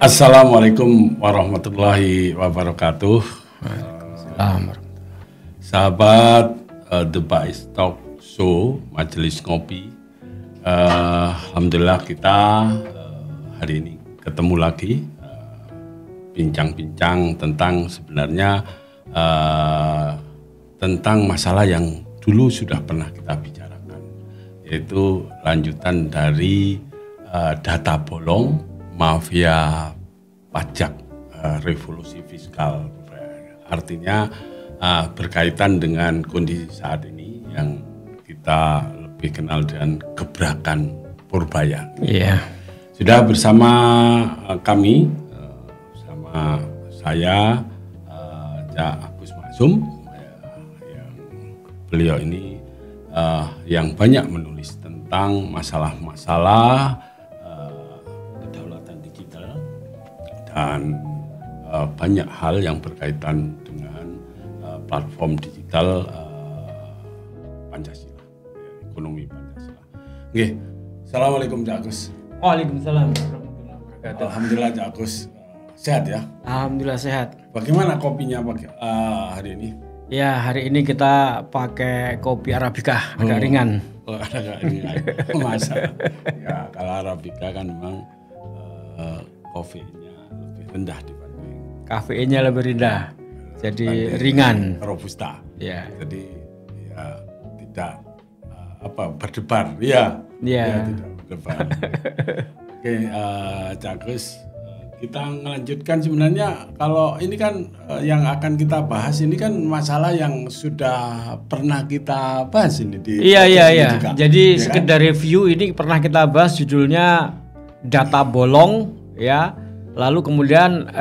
Assalamualaikum warahmatullahi wabarakatuh. Sahabat The Bais Talk Show, Majelis Ngopi. Alhamdulillah kita hari ini ketemu lagi bincang-bincang tentang sebenarnya tentang masalah yang dulu sudah pernah kita bicarakan, yaitu lanjutan dari data bolong, mafia pajak, revolusi fiskal. Artinya berkaitan dengan kondisi saat ini yang kita lebih kenal dengan gebrakan Purbaya. Iya. Sudah bersama kami, bersama saya, Cak Agus Maksum, yang beliau ini yang banyak menulis tentang masalah-masalah kedaulatan digital dan banyak hal yang berkaitan dengan platform digital Pancasila, ekonomi Pancasila. Oke, Assalamualaikum Cak Agus. Waalaikumsalam warahmatullahi wabarakatuh. Alhamdulillah Cak Agus sehat ya. Alhamdulillah sehat. Bagaimana kopinya hari ini? Ya, hari ini kita pakai kopi Arabica, agak ringan. Agak ringan. Masa? Ya, kalau Arabica kan memang kofeinnya lebih rendah dibanding. Kafeinnya lebih rendah. Jadi ringan. Robusta. Ya. Jadi ya tidak berdebar. Iya. Ya. Tidak berdebar. Oke, Cak Agus, kita melanjutkan sebenarnya kalau ini kan yang akan kita bahas ini kan masalah yang sudah pernah kita bahas ini di Iya. juga. Jadi Ya sekedar review ini pernah kita bahas, judulnya data bolong ya. Lalu kemudian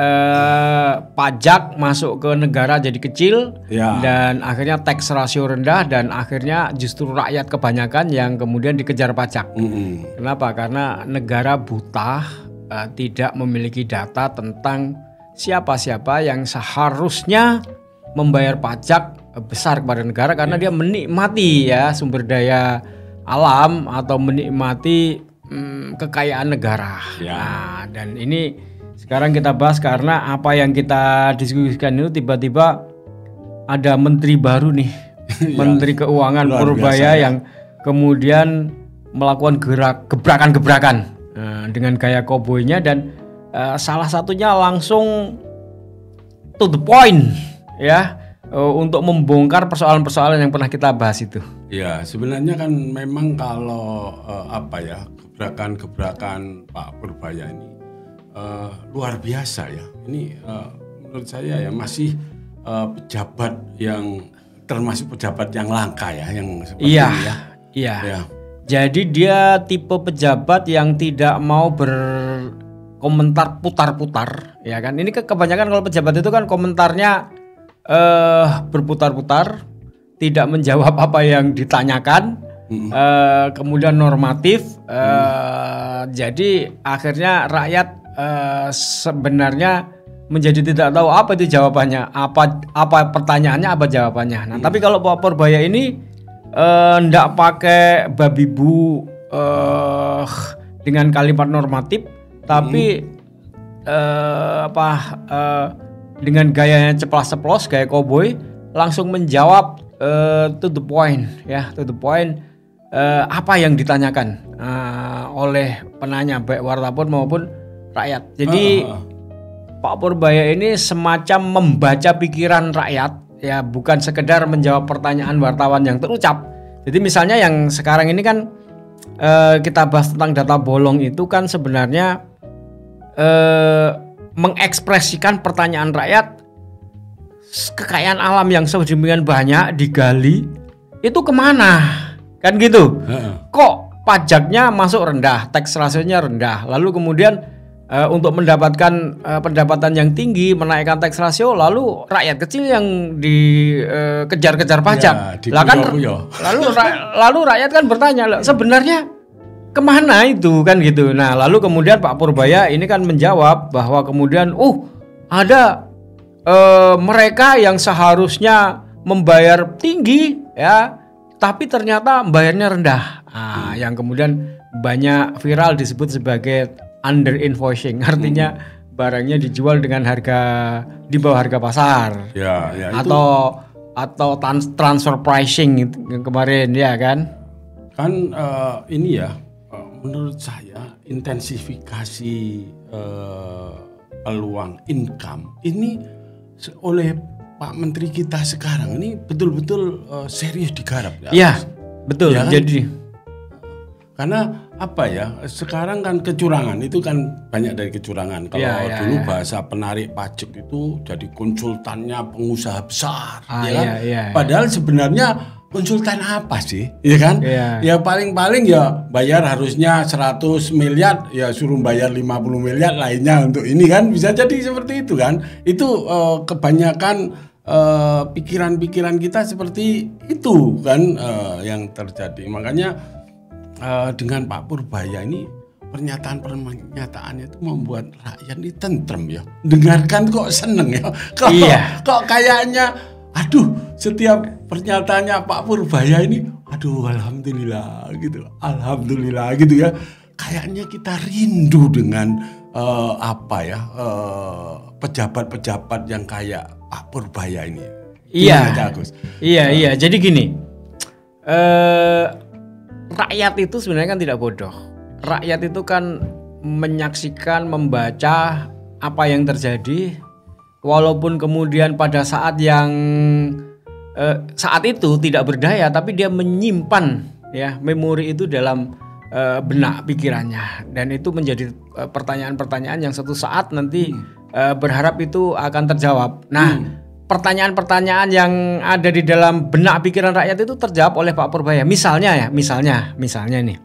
pajak masuk ke negara jadi kecil Ya. dan akhirnya tax ratio rendah dan akhirnya justru rakyat kebanyakan yang kemudian dikejar pajak. Kenapa? Karena negara buta, tidak memiliki data tentang siapa-siapa yang seharusnya membayar pajak besar kepada negara karena dia menikmati ya sumber daya alam atau menikmati kekayaan negara. Ya. Nah, dan ini sekarang kita bahas karena apa yang kita diskusikan itu tiba-tiba ada menteri baru nih, Menteri Keuangan Purbaya yang kemudian melakukan gebrakan-gebrakan dengan gaya koboi-nya dan salah satunya langsung to the point ya, untuk membongkar persoalan-persoalan yang pernah kita bahas itu. Ya, sebenarnya kan memang kalau gebrakan-gebrakan Pak Purbaya ini luar biasa ya. Ini menurut saya ya masih pejabat yang termasuk pejabat yang langka ya, yang seperti ini ya. Iya. Jadi dia tipe pejabat yang tidak mau berkomentar putar-putar, ya kan? Ini kebanyakan kalau pejabat itu kan komentarnya berputar-putar, tidak menjawab apa yang ditanyakan, kemudian normatif. Jadi akhirnya rakyat sebenarnya menjadi tidak tahu apa itu jawabannya, apa pertanyaannya, apa jawabannya. Nah, tapi kalau Pak Purbaya ini ndak pakai babi bu dengan kalimat normatif, tapi dengan gayanya ceplas-ceplos, gaya koboi, langsung menjawab to the point ya, to the point, apa yang ditanyakan oleh penanya baik wartawan maupun rakyat. Jadi Pak Purbaya ini semacam membaca pikiran rakyat ya, bukan sekedar menjawab pertanyaan wartawan yang terucap. Jadi misalnya yang sekarang ini kan kita bahas tentang data bolong itu kan sebenarnya mengekspresikan pertanyaan rakyat, kekayaan alam yang sedemikian banyak digali itu kemana kan gitu. Kok pajaknya masuk rendah, tax ratio-nya rendah, lalu kemudian untuk mendapatkan pendapatan yang tinggi, menaikkan tax ratio, lalu rakyat kecil yang dikejar-kejar pajak. Ya, lalu rakyat kan bertanya, sebenarnya kemana itu kan gitu. Nah, lalu kemudian Pak Purbaya ini kan menjawab bahwa kemudian ada mereka yang seharusnya membayar tinggi ya, tapi ternyata bayarnya rendah. Yang kemudian banyak viral disebut sebagai under invoicing, artinya barangnya dijual dengan harga di bawah harga pasar. Ya, Atau transfer pricing yang kemarin ya kan? Kan ini ya, menurut saya intensifikasi peluang income ini oleh Pak Menteri kita sekarang ini betul-betul serius digarap ya. Iya, betul. Ya, kan? Jadi karena apa ya, sekarang kan kecurangan itu kan banyak dari kecurangan. Kalau dulu bahasa penarik pajak itu jadi konsultannya pengusaha besar, ya kan? Padahal sebenarnya konsultan apa sih, ya kan? Ya paling-paling ya bayar harusnya 100 miliar, ya suruh bayar 50 miliar lainnya untuk ini kan, bisa jadi seperti itu kan? Itu kebanyakan pikiran-pikiran kita seperti itu kan yang terjadi. Makanya dengan Pak Purbaya ini pernyataan-pernyataannya itu membuat rakyat ini tentrem ya. Dengarkan kok seneng ya. Kok kayaknya aduh, setiap pernyataannya Pak Purbaya ini aduh alhamdulillah gitu. Alhamdulillah gitu ya. Kayaknya kita rindu dengan pejabat-pejabat yang kayak Pak Purbaya ini. Iya. Jadi gini. Rakyat itu sebenarnya kan tidak bodoh. Rakyat itu kan menyaksikan, membaca apa yang terjadi, walaupun kemudian pada saat yang saat itu tidak berdaya, tapi dia menyimpan ya memori itu dalam benak pikirannya, dan itu menjadi pertanyaan-pertanyaan yang suatu saat nanti berharap itu akan terjawab. Nah, pertanyaan-pertanyaan yang ada di dalam benak pikiran rakyat itu terjawab oleh Pak Purbaya. Misalnya nih,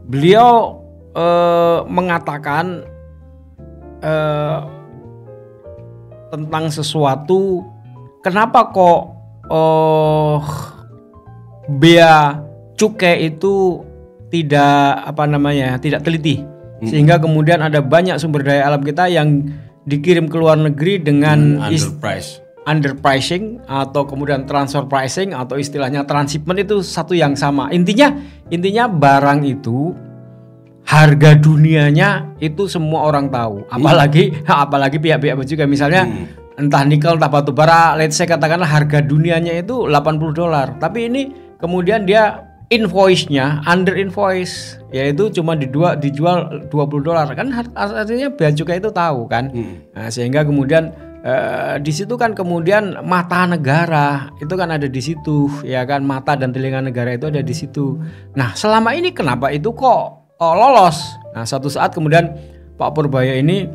beliau mengatakan tentang sesuatu, kenapa kok bea cukai itu tidak teliti, sehingga kemudian ada banyak sumber daya alam kita yang dikirim ke luar negeri dengan underpricing atau kemudian transfer pricing atau istilahnya transshipment, itu satu yang sama. Intinya barang itu harga dunianya itu semua orang tahu. Apalagi pihak-pihak juga, misalnya entah nikel entah batu bara, let's say katakanlah harga dunianya itu $80. Tapi ini kemudian dia invoice-nya under invoice, yaitu cuma dijual $20 kan, artinya bea cukai itu tahu kan. Nah, sehingga kemudian di situ kan kemudian mata negara itu kan ada di situ, ya kan, mata dan telinga negara itu ada di situ. Nah, selama ini kenapa itu kok lolos? Nah, suatu saat kemudian Pak Purbaya ini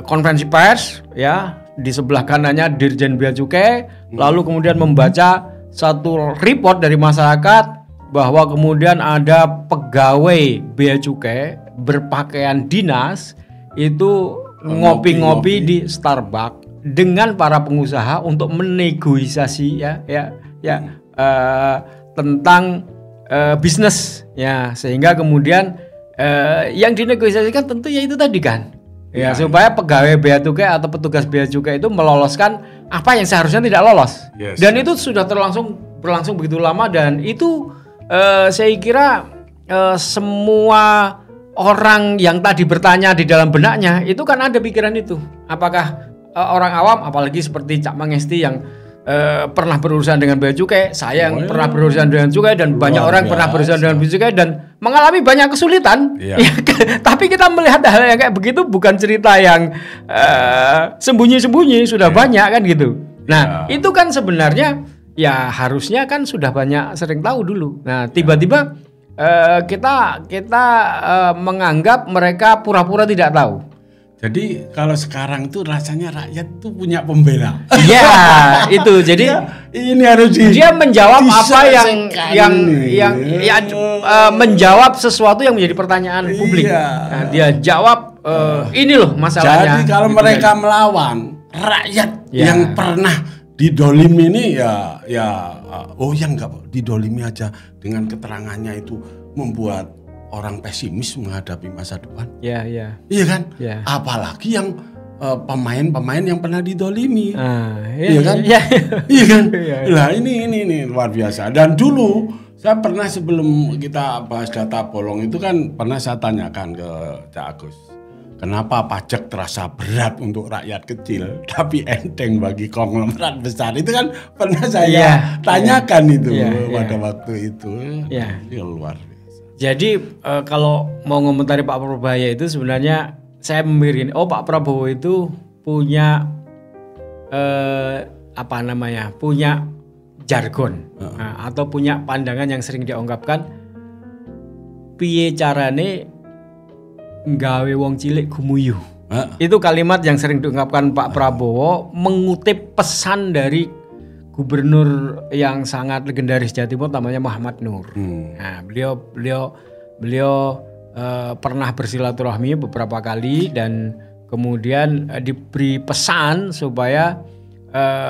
konferensi pers ya, di sebelah kanannya Dirjen Bea Cukai, lalu kemudian membaca satu report dari masyarakat bahwa kemudian ada pegawai bea cukai berpakaian dinas itu ngopi-ngopi di Starbucks dengan para pengusaha untuk menegosiasi tentang bisnis ya, sehingga kemudian yang dinegosiasikan tentu ya itu tadi kan ya, supaya pegawai bea cukai atau petugas bea cukai itu meloloskan apa yang seharusnya tidak lolos. Dan itu sudah berlangsung begitu lama, dan itu saya kira semua orang yang tadi bertanya di dalam benaknya itu kan ada pikiran itu. Apakah orang awam, apalagi seperti Cak Mangesti yang pernah berurusan dengan bea cukai, saya yang pernah berurusan dengan cukai, dan banyak orang pernah berurusan dengan bea cukai dan mengalami banyak kesulitan. Tapi kita melihat hal yang kayak begitu bukan cerita yang sembunyi-sembunyi, sudah banyak kan gitu. Nah, itu kan sebenarnya ya harusnya kan sudah banyak sering tahu dulu. Nah, tiba-tiba kita menganggap mereka pura-pura tidak tahu. Jadi kalau sekarang tuh rasanya rakyat tuh punya pembela. Ya, itu. Jadi ini harus dia menjawab apa yang menjawab sesuatu yang menjadi pertanyaan publik. Nah, dia jawab ini loh masalahnya. Jadi kalau mereka melawan rakyat yang pernah didolimi ini yang enggak didolimi aja dengan keterangannya itu membuat orang pesimis menghadapi masa depan. Iya kan? Ya. Apalagi yang pemain-pemain yang pernah didolimi. Iya kan? Iya kan? Lah ini luar biasa. Dan dulu saya pernah, sebelum kita bahas data bolong itu kan pernah saya tanyakan ke Cak Agus. kenapa pajak terasa berat untuk rakyat kecil tapi enteng bagi konglomerat besar? Itu kan pernah saya tanyakan itu pada waktu itu. Ya luar biasa. Jadi kalau mau ngomentari Pak Purbaya itu sebenarnya saya memikirin, Pak Prabowo itu punya punya jargon atau punya pandangan yang sering diungkapkan, piye carane nggawe wong cilik gumuyu. Itu kalimat yang sering diungkapkan Pak Prabowo mengutip pesan dari gubernur yang sangat legendaris Jawa Timur namanya Muhammad Nur. Nah, beliau pernah bersilaturahmi beberapa kali dan kemudian diberi pesan supaya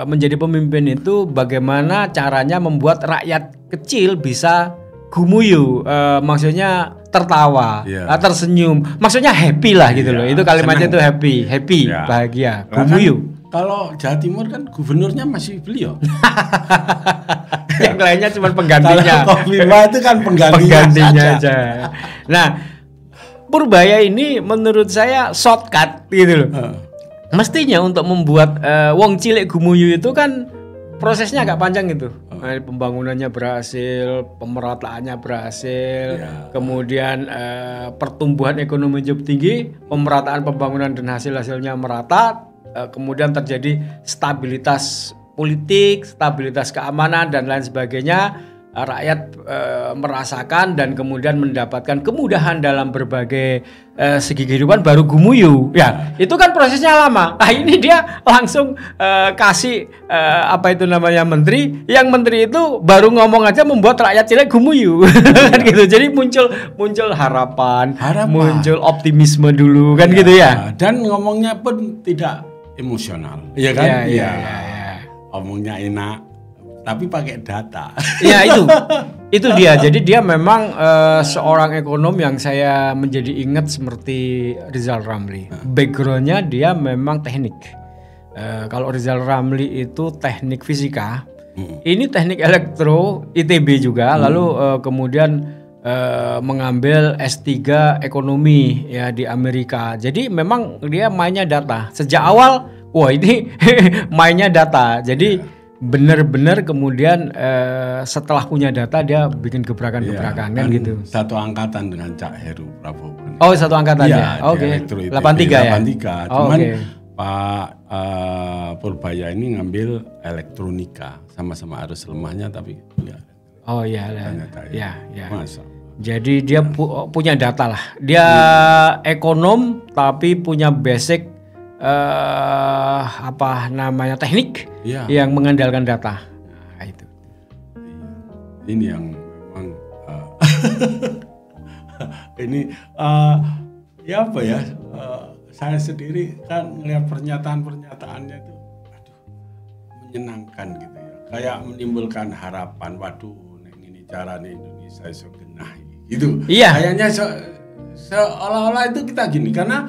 menjadi pemimpin itu bagaimana caranya membuat rakyat kecil bisa gumuyu, maksudnya tertawa, tersenyum, maksudnya happy lah gitu loh. Itu kalimatnya itu happy, bahagia, gumuyu. Kalau Jawa Timur kan gubernurnya masih beliau. Yang lainnya cuma penggantinya. Kalau Kofifa itu kan penggantinya aja. Nah, Purbaya ini menurut saya shortcut gitu loh. Mestinya untuk membuat wong cilik gumuyu itu kan prosesnya agak panjang gitu. Pembangunannya berhasil, pemerataannya berhasil, kemudian pertumbuhan ekonomi cukup tinggi, pemerataan pembangunan dan hasil-hasilnya merata, kemudian terjadi stabilitas politik, stabilitas keamanan dan lain sebagainya. Rakyat merasakan dan kemudian mendapatkan kemudahan dalam berbagai segi kehidupan, baru gumuyu. Ya, itu kan prosesnya lama. Nah, ini dia langsung kasih menteri, yang menteri itu baru ngomong aja membuat rakyat cilik gumuyu. Kan gitu. Jadi muncul harapan, muncul optimisme dulu kan gitu ya. Dan ngomongnya pun tidak emosional. Iya kan? Iya. Omongnya enak. Tapi pakai data. Ya itu dia. Jadi dia memang seorang ekonom yang saya menjadi ingat seperti Rizal Ramli. Backgroundnya dia memang teknik. Kalau Rizal Ramli itu teknik fisika, ini teknik elektro ITB juga. Lalu kemudian mengambil S3 ekonomi ya di Amerika. Jadi memang dia mainnya data. Sejak awal, ini mainnya data. Jadi benar-benar kemudian setelah punya data dia bikin gebrakan-gebrakan kan gitu. Satu angkatan dengan Cak Heru Prabowo. Oh, satu angkatan ya. Oke. 83 ya. 83. Cuman Pak Purbaya ini ngambil elektronika, sama-sama arus lemahnya tapi ya. Oh iya. Ya. Masa. Jadi dia punya data lah. Dia ekonom tapi punya basic teknik yang mengandalkan data. Nah, itu. Ini yang memang saya sendiri kan melihat pernyataan-pernyataannya itu menyenangkan gitu ya. Kayak menimbulkan harapan, ini caranya Indonesia iso genah gitu. Iya. Kayaknya seolah-olah itu kita gini karena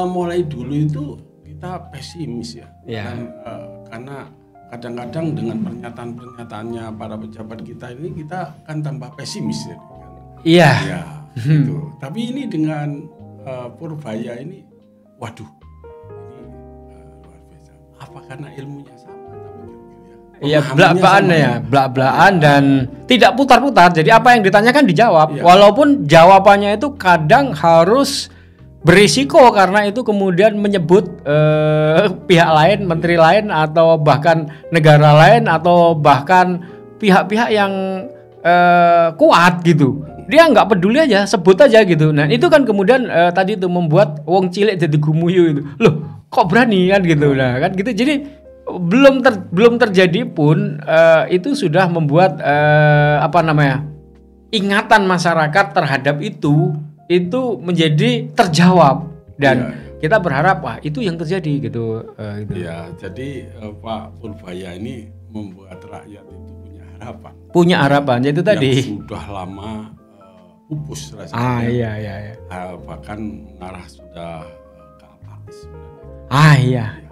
mulai dulu itu kita pesimis ya. Dan, karena kadang-kadang dengan pernyataan-pernyataannya para pejabat kita ini kita kan tambah pesimis ya. Iya. Ya, gitu. Tapi ini dengan Purbaya ini, waduh, ini luar biasa. Apa karena ilmunya sama? Iya, belak-belakan dan tidak putar-putar. Jadi apa yang ditanyakan dijawab. Iya. Walaupun jawabannya itu kadang harus berisiko karena itu kemudian menyebut pihak lain, menteri lain atau bahkan negara lain atau bahkan pihak-pihak yang kuat gitu. Dia nggak peduli aja, sebut aja gitu. Nah itu kan kemudian tadi itu membuat wong cilik jadi gumuyu itu. Loh kok berani kan gitu. Nah kan gitu. Jadi belum terjadi pun itu sudah membuat ingatan masyarakat terhadap itu menjadi terjawab dan kita berharap itu yang terjadi gitu. Ya, jadi Pak Purbaya ini membuat rakyat itu punya harapan. Punya harapan, yaitu tadi. Sudah lama pupus rasanya. Iya. Bahkan mengarah sudah ke apatis.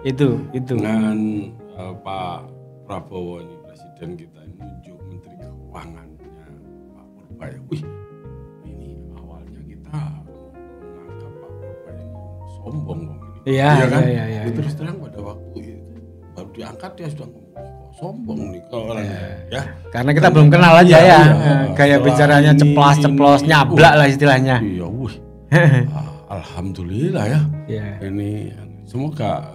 Itu. Dengan Pak Prabowo ini presiden kita ini nunjuk Menteri Keuangannya Pak Purbaya. Menganggap Pak Purbaya ini Iya kan? iya. Terus terang pada waktu itu baru diangkat dia sudah ngomong, kok sombong nih kalau orang ya. Karena kita belum kenal aja ya. Gaya bicaranya ceplas-ceplos, nyablak lah istilahnya. Iya, alhamdulillah ya. Ini semoga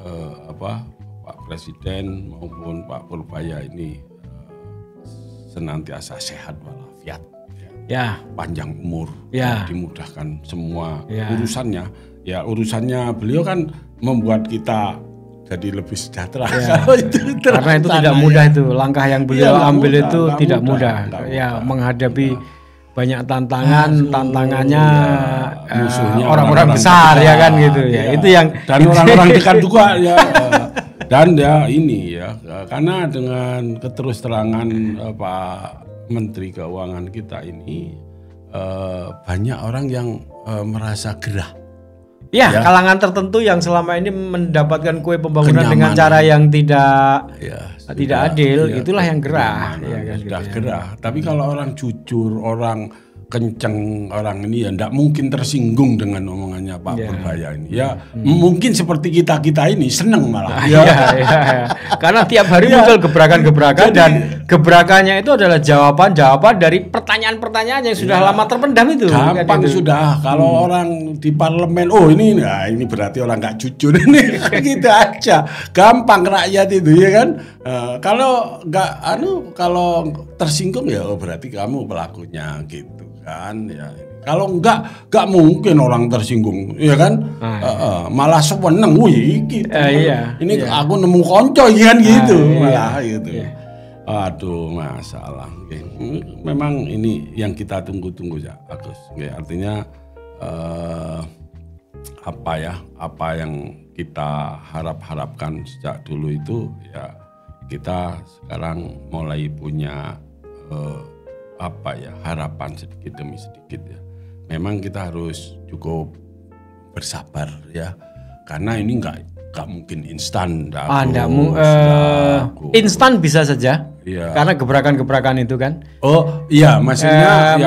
Pak Presiden maupun Pak Purbaya ini senantiasa sehat walafiat. Ya, panjang umur, dimudahkan semua urusannya. Ya urusannya beliau kan membuat kita jadi lebih sejahtera. Karena itu tidak mudah itu langkah yang beliau ambil itu tidak mudah. Menghadapi banyak tantangannya musuhnya orang-orang besar ya kan gitu ya. Itu yang dan orang-orang dekat juga ya. Dan ya ini ya karena dengan keterus terangan Pak Menteri Keuangan kita ini banyak orang yang merasa gerah. Ya, kalangan tertentu yang selama ini mendapatkan kue pembangunan dengan cara yang tidak adil, itulah yang gerah. Sudah gerah. Tapi kalau orang jujur, orang kenceng, orang ini ya tidak mungkin tersinggung dengan omongannya Pak Purbaya ini. Ya mungkin seperti kita ini seneng malah. Karena tiap hari muncul gebrakan-gebrakan dan gebrakannya itu adalah jawaban-jawaban dari pertanyaan-pertanyaan yang sudah lama terpendam itu. Gampang sudah. Kalau orang di parlemen, ini berarti orang nggak jujur ini gitu aja. Gampang rakyat itu ya kan. Kalau nggak kalau tersinggung ya berarti kamu pelakunya gitu kan ya. Kalau enggak mungkin orang tersinggung ya kan. Malah seweneng gitu. Ini aku nemu konco kan gitu malah gitu. Aduh masalah. Memang ini yang kita tunggu-tunggu ya Agus. Artinya apa yang kita harapkan sejak dulu itu ya kita sekarang mulai punya harapan sedikit demi sedikit ya. Memang kita harus cukup bersabar ya. Karena ini enggak mungkin instan. Instan bisa saja. Karena gebrakan-gebrakan itu kan. Oh iya, maksudnya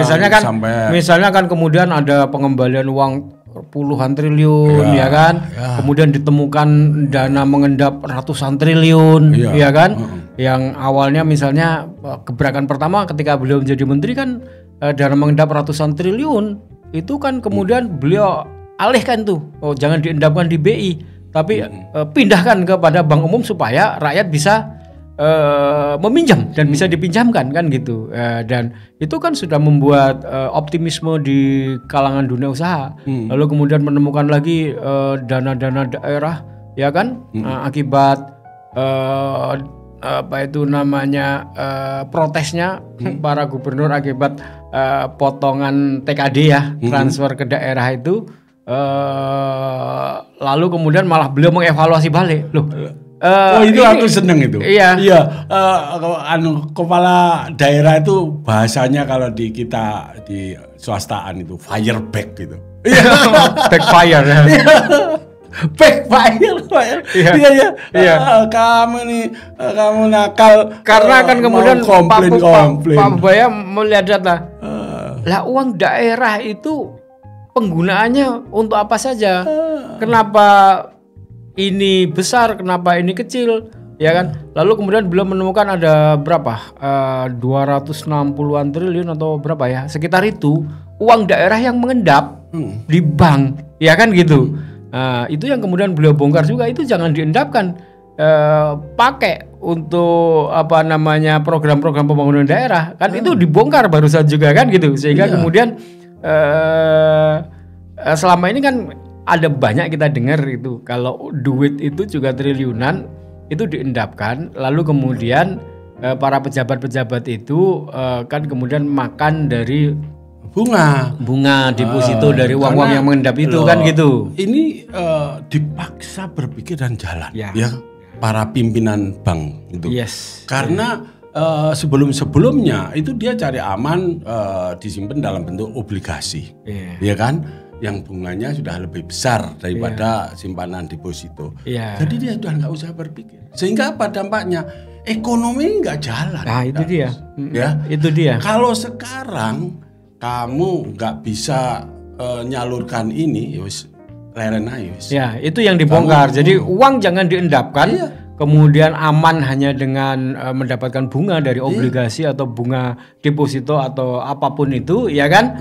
misalnya kan kemudian ada pengembalian uang puluhan triliun ya kan. Kemudian ditemukan dana mengendap ratusan triliun ya kan. Yang awalnya misalnya gebrakan pertama ketika beliau menjadi menteri kan dana mengendap ratusan triliun itu kan kemudian beliau alihkan tuh. Jangan diendapkan di BI tapi pindahkan kepada bank umum supaya rakyat bisa meminjam dan bisa dipinjamkan kan gitu. Dan itu kan sudah membuat optimisme di kalangan dunia usaha. Lalu kemudian menemukan lagi dana-dana daerah ya kan akibat protesnya para gubernur akibat potongan TKD ya transfer ke daerah itu. Lalu kemudian malah beliau mengevaluasi balik loh. Itu aku seneng itu. Iya. Kepala daerah itu bahasanya kalau kita di swastaan itu fireback gitu. Backfire. Backfire. Iya. Kamu nakal. Karena kan kemudian komplain. Pak Purbaya melihat data. Lah uang daerah itu penggunaannya untuk apa saja? Kenapa ini besar, kenapa ini kecil, ya kan? Lalu kemudian beliau menemukan ada berapa? 260-an triliun atau berapa ya? Sekitar itu uang daerah yang mengendap di bank, ya kan gitu. Itu yang kemudian beliau bongkar juga. Itu jangan diendapkan, pakai untuk program-program pembangunan daerah. Kan itu dibongkar barusan juga kan gitu. Sehingga kemudian selama ini kan ada banyak kita dengar itu kalau duit itu juga triliunan itu diendapkan, lalu kemudian para pejabat-pejabat itu kan kemudian makan dari bunga deposito dari uang-uang yang mengendap itu kan gitu. Ini dipaksa berpikir dan jalan ya para pimpinan bank itu. Karena sebelum-sebelumnya itu dia cari aman disimpan dalam bentuk obligasi, ya kan? Yang bunganya sudah lebih besar daripada simpanan deposito. Jadi dia sudah nggak usah berpikir. Sehingga apa dampaknya? Ekonomi nggak jalan. Nah itu dia. Itu dia. Kalau sekarang kamu nggak bisa nyalurkan ini, leren aja. Ya, itu yang dibongkar. Jadi uang jangan diendapkan. Iya. Kemudian aman hanya dengan mendapatkan bunga dari obligasi atau bunga deposito atau apapun itu, ya kan?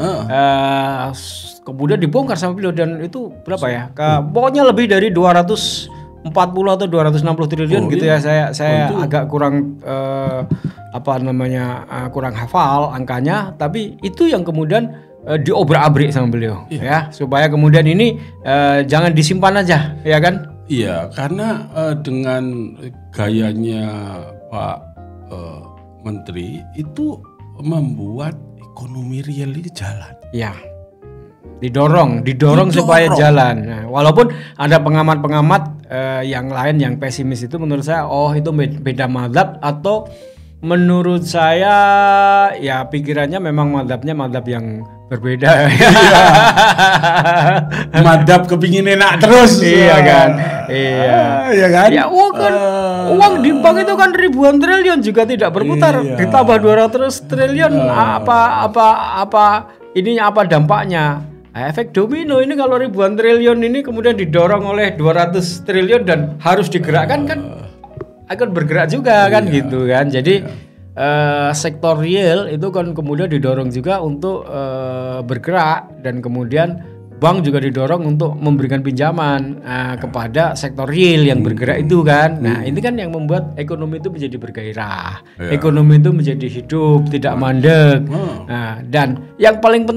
Kemudian dibongkar sama beliau dan itu berapa ya? Pokoknya lebih dari 240 atau 260 triliun gitu ya. Saya agak kurang kurang hafal angkanya, tapi itu yang kemudian diobrak-abrik sama beliau, ya, supaya kemudian ini jangan disimpan aja, ya kan? Iya, karena dengan gayanya Pak Menteri itu membuat ekonomi real ini jalan. Ya, didorong supaya jalan. Nah, walaupun ada pengamat-pengamat yang lain yang pesimis itu menurut saya, itu beda mazhab atau menurut saya ya pikirannya memang mazhab yang berbeda. Madhab kepingin enak terus. Iya kan. Iya kan. Ya uang di bank itu kan ribuan triliun juga tidak berputar. Ditambah 200 triliun apa dampaknya? Efek domino ini kalau ribuan triliun ini kemudian didorong oleh 200 triliun dan harus digerakkan kan akan bergerak juga kan gitu kan. Jadi sektor real itu kan kemudian didorong juga untuk bergerak dan kemudian bank juga didorong untuk memberikan pinjaman kepada sektor real yang bergerak itu kan. Nah, ini kan yang membuat ekonomi itu menjadi bergairah. Ekonomi itu menjadi hidup, tidak mandek. Nah, dan yang paling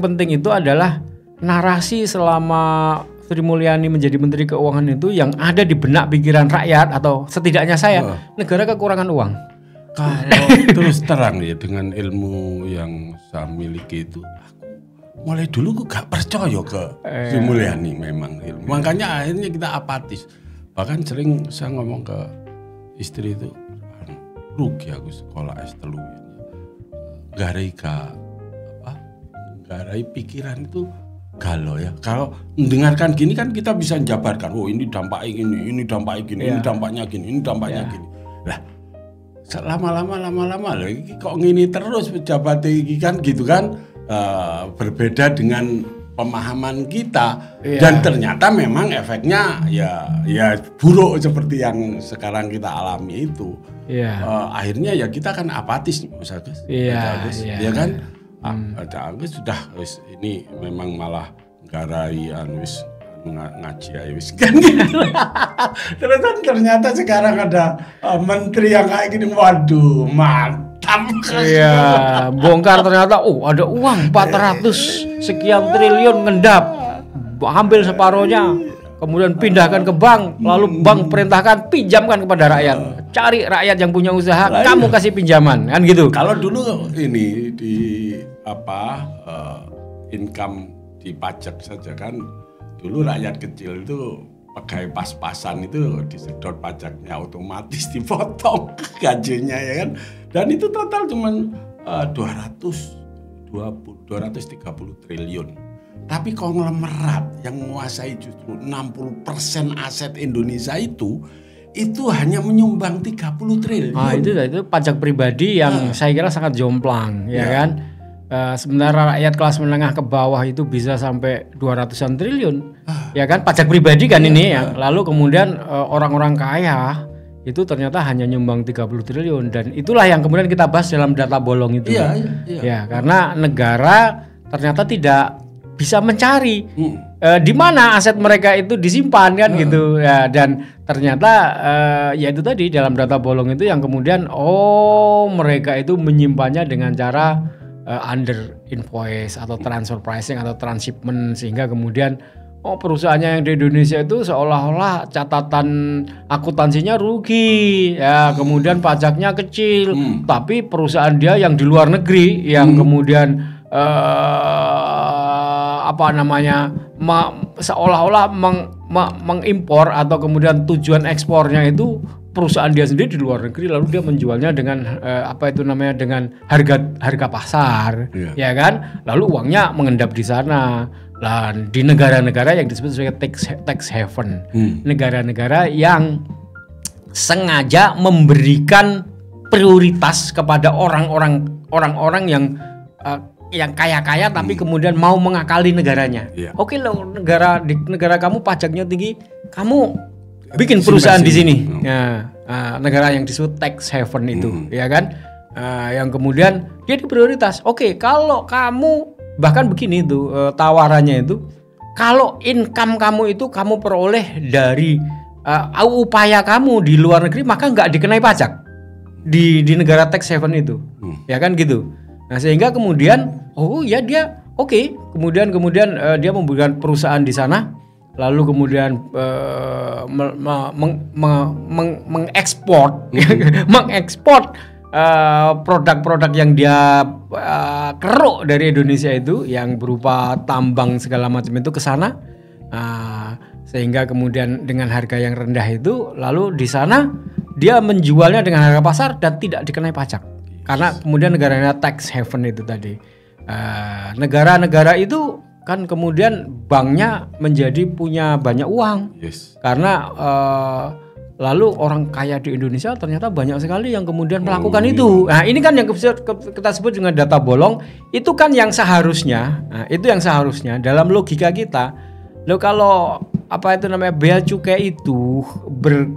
penting itu adalah narasi selama Sri Mulyani menjadi Menteri Keuangan itu yang ada di benak pikiran rakyat atau setidaknya saya, negara kekurangan uang. Kalau terus terang ya dengan ilmu yang saya miliki itu, mulai dulu gue gak percaya ke Sri Mulyani memang ilmu. Makanya akhirnya kita apatis. Bahkan sering saya ngomong ke istri itu, rugi aku sekolah S3. Garai pikiran itu galau ya. Kalau mendengarkan gini kan kita bisa menjabarkan, ini dampaknya gini, ini dampaknya gini, ini dampaknya gini, ini dampaknya gini. Lah, lama-lama kok ngini terus pejabat ini kan gitu kan. Berbeda dengan pemahaman kita dan ternyata memang efeknya ya buruk seperti yang sekarang kita alami itu. Akhirnya ya kita kan apatis, Mas Agus. Ya kan? Agus sudah ini memang malah garai ngaji wis kan gitu. Terus ternyata sekarang ada menteri yang kayak gini, waduh mantap. Iya, bongkar ternyata ada uang 400 sekian triliun ngendap, ambil separohnya, kemudian pindahkan ke bank, lalu bank perintahkan pinjamkan kepada rakyat, cari rakyat yang punya usaha, kamu kasih pinjaman, kan gitu. Kalau dulu ini di income di pajak saja kan. Dulu rakyat kecil itu pegawai pas-pasan itu disedot pajaknya otomatis dipotong gajinya ya kan. Dan itu total cuma 230 triliun. Tapi konglomerat yang menguasai justru 60% aset Indonesia itu hanya menyumbang 30 triliun. Itu pajak pribadi yang saya kira sangat jomplang ya kan. Sementara rakyat kelas menengah ke bawah itu bisa sampai 200-an triliun, ya kan, pajak pribadi kan ini ya. Lalu kemudian orang-orang kaya itu ternyata hanya nyumbang 30 triliun dan itulah yang kemudian kita bahas dalam data bolong itu. Ya, karena negara ternyata tidak bisa mencari di mana aset mereka itu disimpan kan gitu ya, dan ternyata ya itu tadi dalam data bolong itu yang kemudian mereka itu menyimpannya dengan cara under invoice atau transfer pricing atau transshipment, sehingga kemudian perusahaannya yang di Indonesia itu seolah-olah catatan akuntansinya rugi ya, kemudian pajaknya kecil, tapi perusahaan dia yang di luar negeri yang kemudian seolah-olah mengimpor atau kemudian tujuan ekspornya itu perusahaan dia sendiri di luar negeri, lalu dia menjualnya dengan dengan harga pasar, ya kan? Lalu uangnya mengendap di sana. Dan di negara-negara yang disebut sebagai tax haven, negara-negara yang sengaja memberikan prioritas kepada orang-orang yang kaya-kaya tapi kemudian mau mengakali negaranya. Iya. Oke loh, di negara kamu pajaknya tinggi, kamu bikin perusahaan di sini. Ya, negara yang disebut tax haven itu, ya kan? Yang kemudian dia prioritas. Oke, kalau kamu bahkan begini itu tawarannya itu, kalau income kamu itu kamu peroleh dari upaya kamu di luar negeri, maka nggak dikenai pajak di negara tax haven itu, ya kan gitu. Nah sehingga kemudian ya dia kemudian dia membuat perusahaan di sana, lalu kemudian mengekspor produk-produk yang dia keruk dari Indonesia itu yang berupa tambang segala macam itu ke sana, sehingga kemudian dengan harga yang rendah itu, lalu di sana dia menjualnya dengan harga pasar dan tidak dikenai pajak. Karena kemudian negaranya tax haven itu tadi, negara-negara itu kan kemudian banknya menjadi punya banyak uang, karena lalu orang kaya di Indonesia ternyata banyak sekali yang kemudian melakukan itu. Nah ini kan yang kita sebut dengan data bolong, itu kan yang seharusnya, dalam logika kita, loh kalau bea cukai itu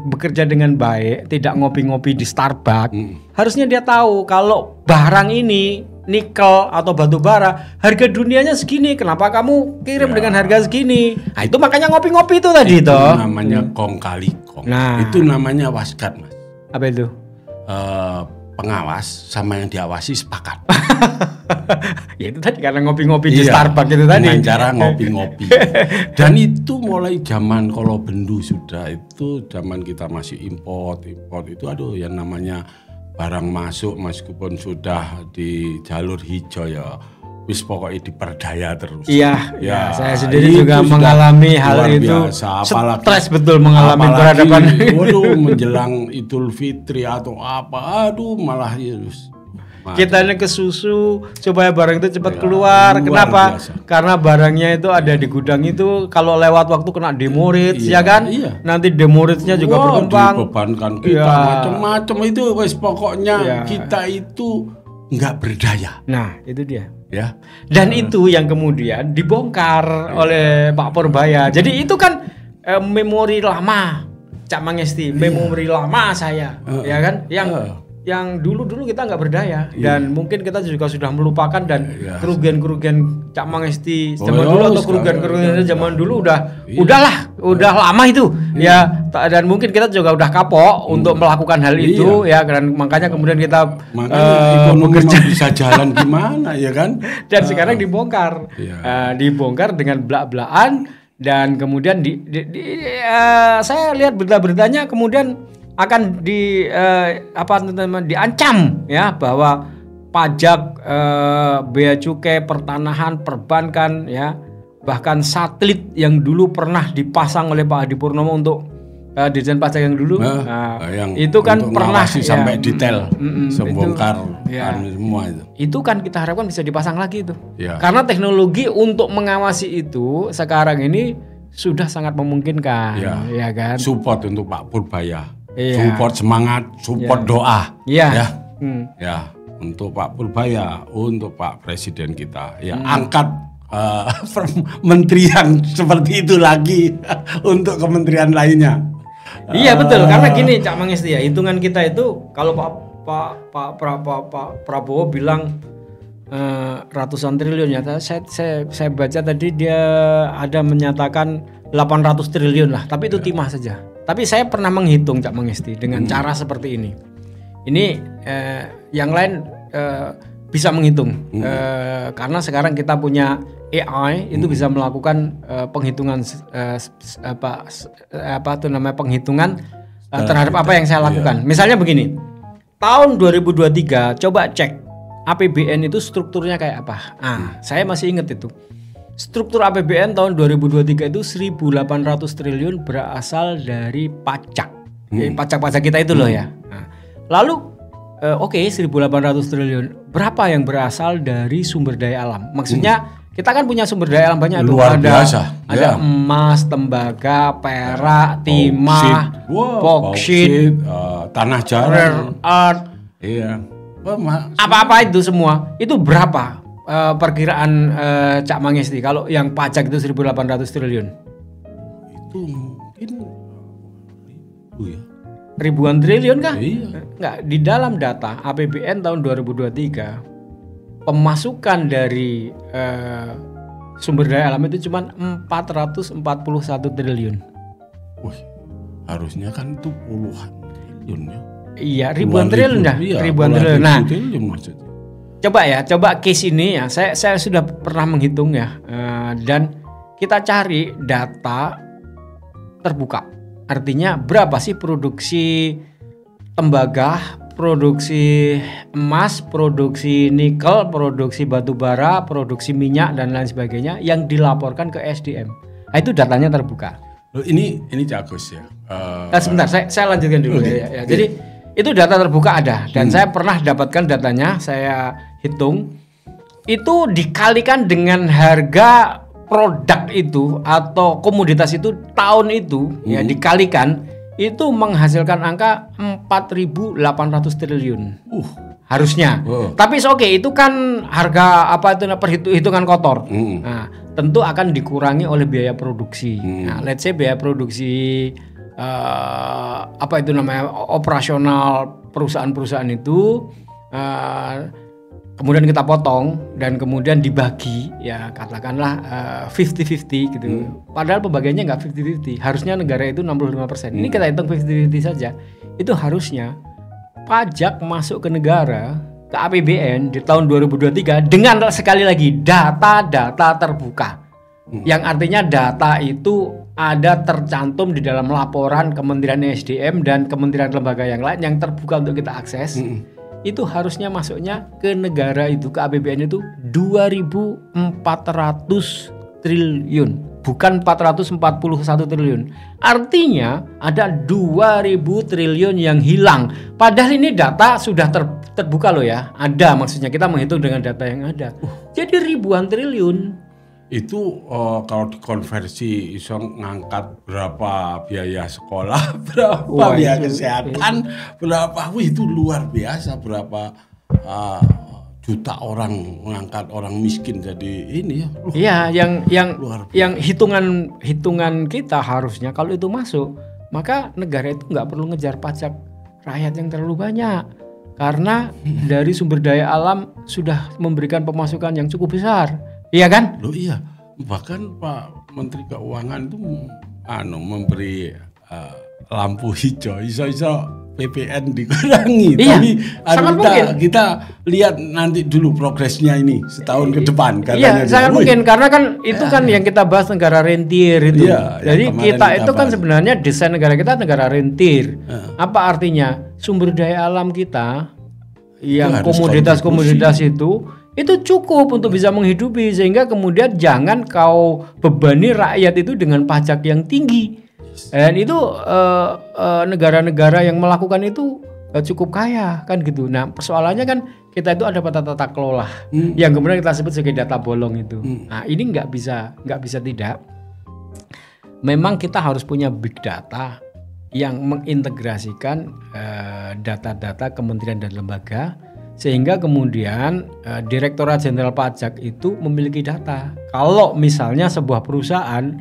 bekerja dengan baik, tidak ngopi-ngopi di Starbucks, harusnya dia tahu kalau barang ini nikel atau batu bara harga dunianya segini, kenapa kamu kirim dengan harga segini? Nah itu makanya ngopi-ngopi itu tadi itu namanya kong kali kong. Nah itu namanya waskat, Mas. Apa itu? Pengawas sama yang diawasi sepakat. Ya itu tadi karena ngopi-ngopi di Starbucks itu tadi. Dengan cara ngopi-ngopi. Dan itu mulai zaman kalau bendu sudah, itu zaman kita masih import itu yang namanya barang masuk meskipun sudah di jalur hijau ya wis pokoknya diperdaya terus. Iya, saya sendiri juga mengalami hal itu. Stres betul mengalami peradaban. Waduh, menjelang Idul Fitri atau apa, malah virus. Kita ini ke susu supaya barang itu cepat keluar. Kenapa? Biasa. Karena barangnya itu ada di gudang itu, kalau lewat waktu kena demurrage, ya kan? Iya. Nanti demurrage-nya juga berkembang. Dibebankan kita macam-macam itu, wes pokoknya kita itu nggak berdaya. Nah, itu dia. Ya. Dan itu yang kemudian dibongkar oleh Pak Purbaya. Jadi itu kan memori lama, Cak Mangesti, memori lama saya, ya kan? Yang dulu kita nggak berdaya dan mungkin kita juga sudah melupakan dan kerugian Cak Mangesti zaman dulu atau kerugian zaman dulu udah lama itu ya, dan mungkin kita juga udah kapok untuk melakukan hal itu ya, dan makanya kemudian kita bekerja bisa jalan gimana ya kan, dan sekarang dibongkar dengan belak-belakan, dan kemudian saya lihat berita-beritanya kemudian akan diancam ya, bahwa pajak, bea cukai, pertanahan, perbankan ya, bahkan satelit yang dulu pernah dipasang oleh Pak Hadi Purnomo untuk Dirjen Pajak yang dulu, yang itu kan pernah sampai detail sebongkar semua itu. Itu kan kita harapkan bisa dipasang lagi itu. Karena teknologi untuk mengawasi itu sekarang ini sudah sangat memungkinkan, ya kan. Support untuk Pak Purbaya. Support semangat, support doa, ya untuk Pak Purbaya, untuk Pak Presiden kita, angkat menteri yang seperti itu lagi untuk kementerian lainnya. Iya betul, karena gini Cak Mangesti ya, hitungan kita itu kalau Pak Prabowo bilang ratusan triliun ya, saya baca tadi dia ada menyatakan 800 triliun lah, tapi itu timah saja. Tapi saya pernah menghitung Cak Mangesti dengan cara seperti ini. Ini yang lain bisa menghitung karena sekarang kita punya AI itu bisa melakukan penghitungan penghitungan terhadap apa yang saya lakukan. Misalnya begini, tahun 2023 coba cek APBN itu strukturnya kayak apa. Saya masih ingat itu. Struktur APBN tahun 2023 itu 1.800 triliun berasal dari pajak. Pajak-pajak kita itu loh ya. Lalu 1.800 triliun. Berapa yang berasal dari sumber daya alam? Maksudnya kita kan punya sumber daya alam banyak. Luar biasa. Ada emas, tembaga, perak, timah, boksit, tanah jarang, rare earth. Iya. Apa-apa itu semua. Itu berapa perkiraan Cak Mangesti kalau yang pajak itu 1.800 triliun? Itu mungkin ya. Ribuan triliun kah? Iya. Enggak, di dalam data APBN tahun 2023 pemasukan dari sumber daya alam itu cuma 441 triliun. Wih, harusnya kan itu puluhan triliun ya. Iya, ribuan triliun dah. Iya, Ribuan triliun. Nah, triliun maksudnya. coba case ini ya. Saya sudah pernah menghitung ya, dan kita cari data terbuka. Artinya berapa sih produksi tembaga, produksi emas, produksi nikel, produksi batu bara, produksi minyak dan lain sebagainya yang dilaporkan ke SDM. Nah, itu datanya terbuka. Loh, ini Cak Agus ya. Sebentar, saya lanjutkan dulu ya. Jadi itu data terbuka ada dan saya pernah dapatkan datanya, saya hitung itu dikalikan dengan harga produk itu atau komoditas itu tahun itu ya dikalikan itu menghasilkan angka 4.800 triliun. Harusnya. Tapi oke, itu kan harga apa itu perhitungan kotor. Nah, tentu akan dikurangi oleh biaya produksi. Nah, let's say biaya produksi apa itu namanya operasional perusahaan-perusahaan itu kemudian kita potong dan kemudian dibagi ya katakanlah 50-50 gitu. Padahal pembagiannya nggak 50-50. Harusnya negara itu 65%. Ini kita hitung 50-50 saja. Itu harusnya pajak masuk ke negara, ke APBN di tahun 2023 dengan sekali lagi data-data terbuka. Yang artinya data itu ada tercantum di dalam laporan Kementerian SDM dan kementerian lembaga yang lain yang terbuka untuk kita akses. Itu harusnya masuknya ke negara itu, ke APBN itu 2.400 triliun, bukan 441 triliun. Artinya ada 2.000 triliun yang hilang. Padahal ini data sudah terbuka loh ya. Ada, maksudnya kita menghitung dengan data yang ada. Jadi ribuan triliun. Itu kalau dikonversi iso ngangkat berapa biaya sekolah, berapa biaya kesehatan, berapa, itu luar biasa, berapa juta orang mengangkat orang miskin jadi ini ya. Iya, yang hitungan kita harusnya kalau itu masuk, maka negara itu nggak perlu ngejar pajak rakyat yang terlalu banyak. Karena dari sumber daya alam sudah memberikan pemasukan yang cukup besar. Iya kan? Loh iya, bahkan Pak Menteri Keuangan itu memberi lampu hijau, iso PPN dikurangi. Iya, tapi kita lihat nanti dulu progresnya ini setahun ke depan. Iya, sangat mungkin karena kan itu kan yang kita bahas negara rentir itu. Iya, jadi kita itu kan sebenarnya desain negara kita negara rentir. Apa artinya? Sumber daya alam kita yang komoditas-komoditas itu cukup untuk bisa menghidupi, sehingga kemudian jangan kau bebani rakyat itu dengan pajak yang tinggi. Dan itu negara-negara yang melakukan itu cukup kaya kan gitu. Nah, persoalannya kan kita itu ada tata kelola yang kemudian kita sebut sebagai data bolong itu. Nah, ini nggak bisa tidak. Memang kita harus punya big data yang mengintegrasikan data-data kementerian dan lembaga, sehingga kemudian Direktorat Jenderal Pajak itu memiliki data. Kalau misalnya sebuah perusahaan,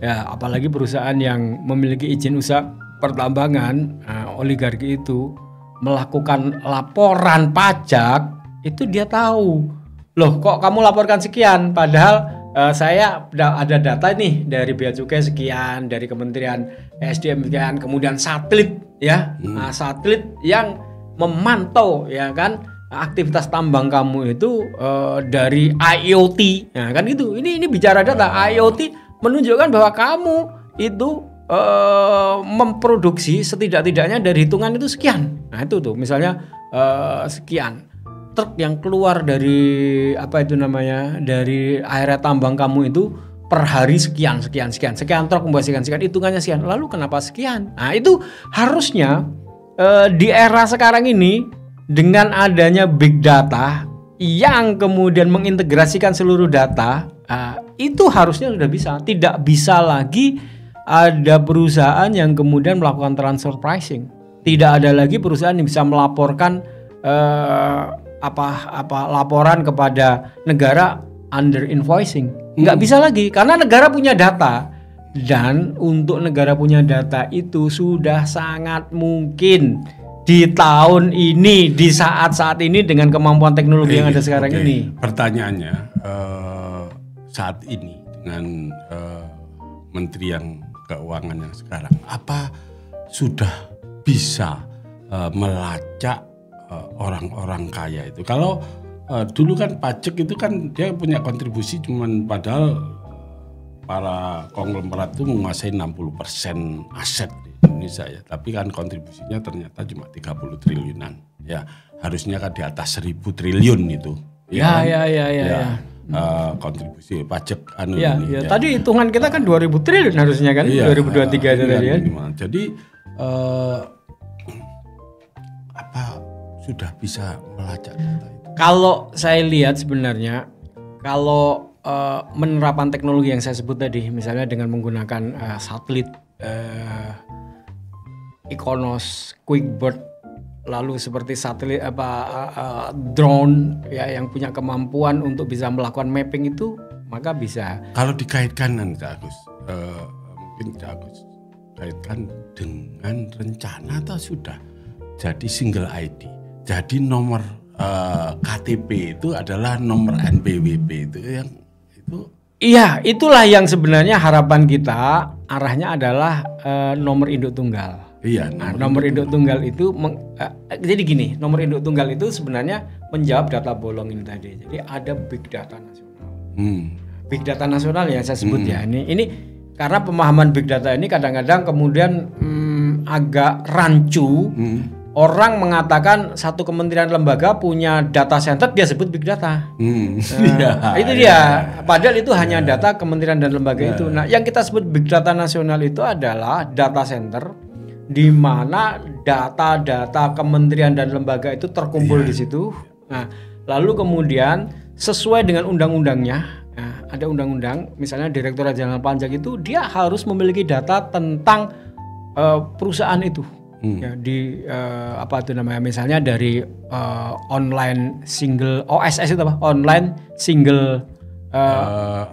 ya apalagi perusahaan yang memiliki izin usaha pertambangan, oligarki itu melakukan laporan pajak, itu dia tahu, loh kok kamu laporkan sekian, padahal saya ada data nih dari Bea Cukai sekian, dari Kementerian SDM sekian, kemudian satelit ya, satelit yang memantau ya kan aktivitas tambang kamu itu dari IoT, ya kan gitu. Ini bicara data. IoT menunjukkan bahwa kamu itu memproduksi setidak-tidaknya dari hitungan itu sekian. Nah itu tuh misalnya sekian truk yang keluar dari dari area tambang kamu itu per hari sekian truk membawa sekian, hitungannya sekian. Lalu kenapa sekian? Nah itu harusnya di era sekarang ini dengan adanya big data yang kemudian mengintegrasikan seluruh data, itu harusnya sudah bisa. Tidak bisa lagi ada perusahaan yang kemudian melakukan transfer pricing. Tidak ada lagi perusahaan yang bisa melaporkan laporan kepada negara under invoicing. Nggak bisa lagi karena negara punya data. Dan untuk negara punya data itu sudah sangat mungkin di tahun ini, di saat-saat ini dengan kemampuan teknologi yang ada sekarang ini. Pertanyaannya, saat ini dengan Menteri yang Keuangan yang sekarang, apa sudah bisa melacak orang-orang kaya itu? Kalau dulu kan pajak itu kan dia punya kontribusi cuman padahal para konglomerat itu menguasai 60% aset di Indonesia ya, tapi kan kontribusinya ternyata cuma 30 triliunan. Ya, harusnya kan di atas 1000 triliun itu. Ya. Kontribusi pajak ini. Ya. Tadi hitungan kita kan 2000 triliun harusnya kan, 2023 itu tadi kan. Jadi apa sudah bisa melacak data itu? Kalau saya lihat sebenarnya kalau penerapan teknologi yang saya sebut tadi, misalnya dengan menggunakan satelit, Ikonos, QuickBird, lalu seperti satelit drone ya yang punya kemampuan untuk bisa melakukan mapping itu, maka bisa. Kalau dikaitkan Cak Agus, mungkin Cak Agus kaitkan dengan rencana atau sudah jadi single ID, jadi nomor KTP itu adalah nomor NPWP itu yang itu. Iya, itulah yang sebenarnya harapan kita, arahnya adalah nomor induk tunggal. Iya, nomor induk tunggal itu jadi gini, nomor induk tunggal itu sebenarnya menjawab data bolong ini tadi. Jadi ada big data nasional. Big data nasional yang saya sebut ya. Ini karena pemahaman big data ini kadang-kadang kemudian agak rancu. Orang mengatakan satu kementerian lembaga punya data center, dia sebut big data. Itu dia. Padahal itu hanya data kementerian dan lembaga itu. Nah, yang kita sebut big data nasional itu adalah data center di mana data-data kementerian dan lembaga itu terkumpul di situ. Nah, lalu kemudian sesuai dengan undang-undangnya, ada undang-undang, misalnya Direktorat Jenderal Pajak itu dia harus memiliki data tentang perusahaan itu. Ya, di apa itu namanya, misalnya dari online single OSS itu apa? Online single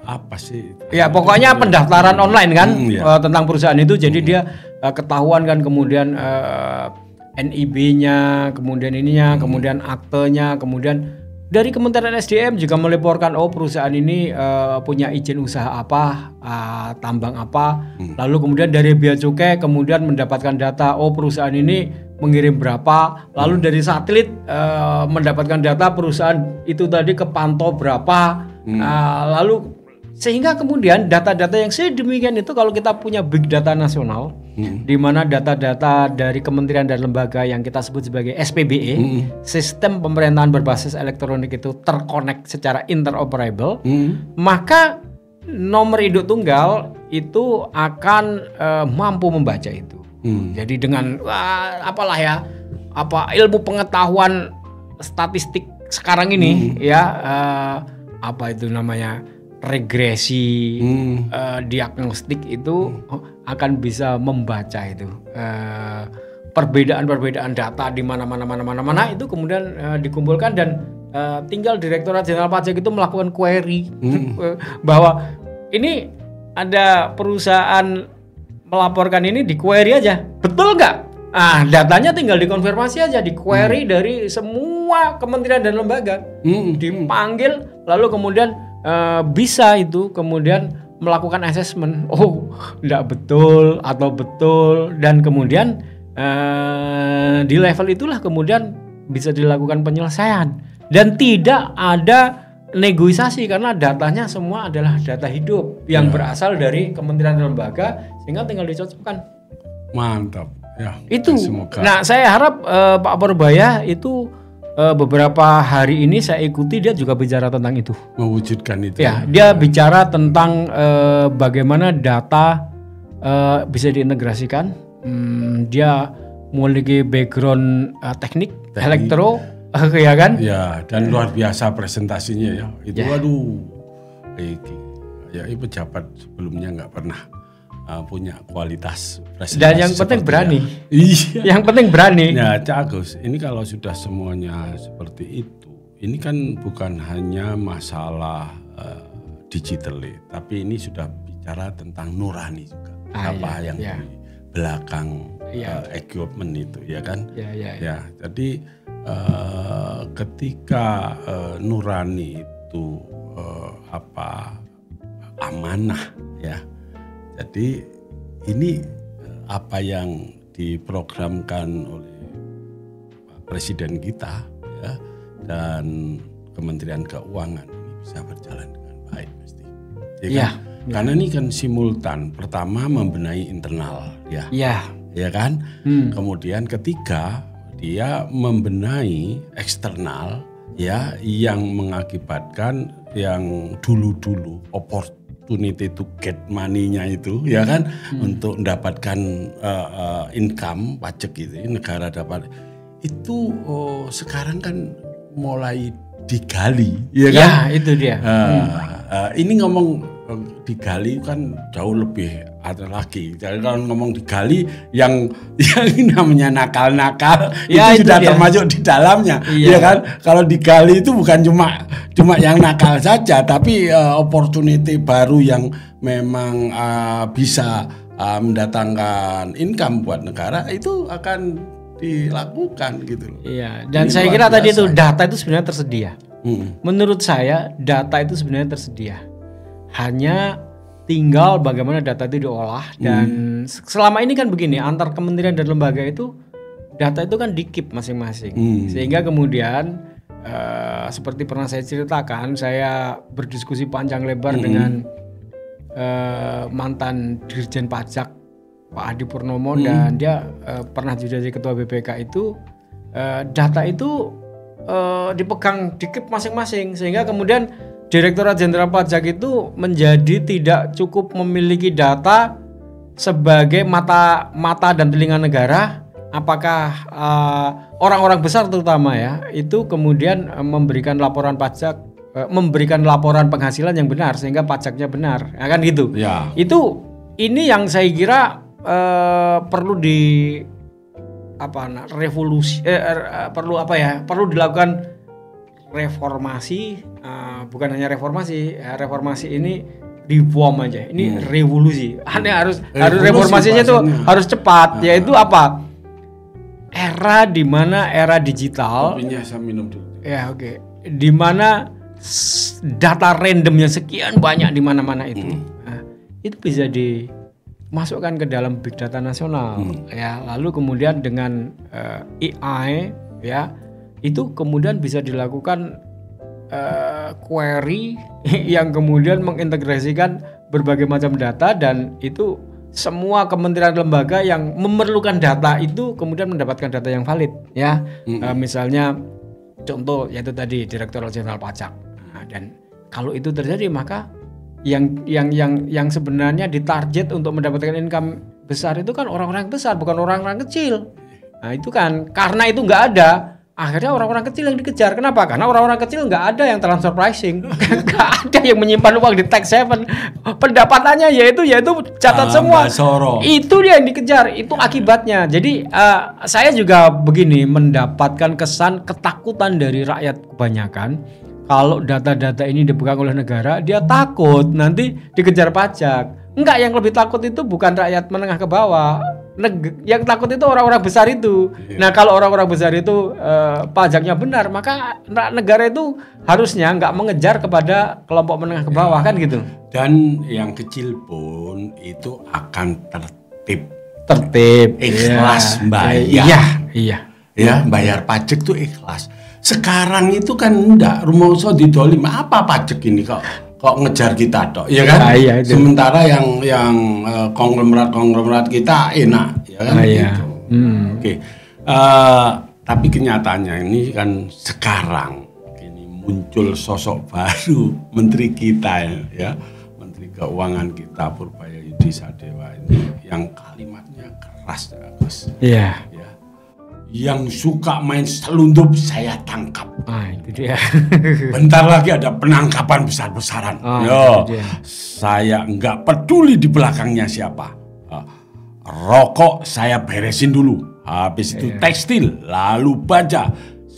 apa sih? Ya pokoknya pendaftaran online kan tentang perusahaan itu. Jadi dia ketahuan kan, kemudian NIB-nya, kemudian ininya, kemudian aktenya, kemudian dari Kementerian SDM juga melaporkan perusahaan ini punya izin usaha apa, tambang apa. Lalu kemudian dari Bea Cukai kemudian mendapatkan data perusahaan ini mengirim berapa. Lalu dari satelit mendapatkan data perusahaan itu tadi kepantau berapa. Lalu sehingga kemudian data-data yang sedemikian itu kalau kita punya big data nasional, di mana data-data dari kementerian dan lembaga yang kita sebut sebagai SPBE, sistem pemerintahan berbasis elektronik itu terkonek secara interoperable, maka nomor induk tunggal itu akan mampu membaca itu. Jadi dengan ilmu pengetahuan statistik sekarang ini apa itu namanya, regresi diagnostik itu akan bisa membaca itu perbedaan data di mana itu kemudian dikumpulkan dan tinggal Direktorat Jenderal Pajak itu melakukan query bahwa ini ada perusahaan melaporkan ini, di query aja betul nggak? Datanya tinggal dikonfirmasi aja, di query dari semua kementerian dan lembaga, dipanggil lalu kemudian bisa itu kemudian melakukan assessment, tidak betul atau betul, dan kemudian di level itulah kemudian bisa dilakukan penyelesaian dan tidak ada negosiasi karena datanya semua adalah data hidup yang berasal dari kementerian dan lembaga, sehingga tinggal dicocokkan. Mantap ya. Itu. Semoga. Nah, saya harap Pak Purbaya itu beberapa hari ini saya ikuti, dia juga bicara tentang itu. Mewujudkan itu. Ya, dia bicara tentang bagaimana data bisa diintegrasikan. Dia memiliki background teknik, elektro, ya kan? Ya, dan luar biasa presentasinya ya. Itu waduh. Pejabat sebelumnya nggak pernah punya kualitas presentasi. Dan yang penting berani. Iya. Yang penting berani. Ya, Cak Agus, ini kalau sudah semuanya seperti itu, ini kan bukan hanya masalah digital, tapi ini sudah bicara tentang nurani juga. Apa yang di belakang equipment itu, ya kan? Ya, jadi ketika nurani itu amanah, ya. Jadi ini apa yang diprogramkan oleh Pak Presiden kita, ya, dan Kementerian Keuangan ini bisa berjalan dengan baik mesti. Ya kan? Karena ini kan simultan. Pertama membenahi internal, ya kan. Kemudian ketiga dia membenahi eksternal, ya, yang mengakibatkan yang dulu opportunity to get money-nya itu, ya kan, untuk mendapatkan income pajak gitu, negara dapat itu sekarang kan mulai digali, ya kan? Ya, itu dia. Ini ngomong digali kan jauh lebih ada lagi. Jadi kalau ngomong digali yang namanya nakal-nakal itu sudah termasuk di dalamnya, ya kan? Kalau digali itu bukan cuma yang nakal saja, tapi opportunity baru yang memang bisa mendatangkan income buat negara itu akan dilakukan gitu loh. Iya, dan saya kira tadi itu data itu sebenarnya tersedia. Menurut saya data itu sebenarnya tersedia. Hanya tinggal bagaimana data itu diolah, dan selama ini kan begini, antar kementerian dan lembaga itu data itu kan di-keep masing-masing. Sehingga kemudian seperti pernah saya ceritakan, saya berdiskusi panjang lebar dengan mantan Dirjen Pajak Pak Adi Purnomo, dan dia pernah juga jadi ketua BPK itu, data itu dipegang di-keep masing-masing, sehingga kemudian Direktorat Jenderal Pajak itu menjadi tidak cukup memiliki data sebagai mata dan telinga negara. Apakah orang-orang besar terutama ya itu kemudian memberikan laporan pajak, memberikan laporan penghasilan yang benar sehingga pajaknya benar, ya kan gitu. Ya. Ini yang saya kira perlu perlu dilakukan reformasi, bukan hanya reformasi ini reform aja, ini revolusi. Harus reformasinya itu harus cepat, yaitu apa? Era di mana era digital. Kopinya saya minum dulu. Ya oke. Di mana data randomnya sekian banyak di mana-mana itu, itu bisa dimasukkan ke dalam big data nasional, ya. Lalu kemudian dengan AI, ya. Itu kemudian bisa dilakukan query yang kemudian mengintegrasikan berbagai macam data, dan itu semua kementerian lembaga yang memerlukan data itu kemudian mendapatkan data yang valid, ya. Misalnya contoh yaitu tadi Direktorat Jenderal Pajak. Nah, dan kalau itu terjadi maka yang sebenarnya ditarget untuk mendapatkan income besar itu kan orang-orang besar, bukan orang-orang kecil. Nah itu kan karena itu nggak ada, akhirnya orang-orang kecil yang dikejar. Kenapa? Karena orang-orang kecil nggak ada yang transfer pricing, nggak ada yang menyimpan uang di tax haven. Pendapatannya yaitu catat semua. Itu dia yang dikejar. Itu akibatnya. Jadi saya juga begini mendapatkan kesan ketakutan dari rakyat kebanyakan. Kalau data-data ini dipegang oleh negara, dia takut nanti dikejar pajak. Enggak, yang lebih takut itu bukan rakyat menengah ke bawah. Yang takut itu orang-orang besar itu. Nah kalau orang-orang besar itu pajaknya benar, maka negara itu harusnya nggak mengejar kepada kelompok menengah ke bawah, kan gitu. Dan yang kecil pun itu akan tertib, ikhlas bayar. Ya, bayar pajak tuh ikhlas. Sekarang itu kan enggak, rumongso didolim apa pajak ini kok ngejar kita dok, ya kan? Sementara yang konglomerat kita enak, ya kan? Gitu. Oke. Tapi kenyataannya ini kan sekarang ini muncul sosok baru menteri kita, ya, Menteri Keuangan kita Purbaya Sadewa ini yang kalimatnya keras, Gus. Iya. Ya. Yang suka main selundup saya tangkap. Itu dia. Bentar lagi ada penangkapan besar-besaran. Saya nggak peduli di belakangnya siapa. Rokok saya beresin dulu. Habis itu tekstil, lalu baja.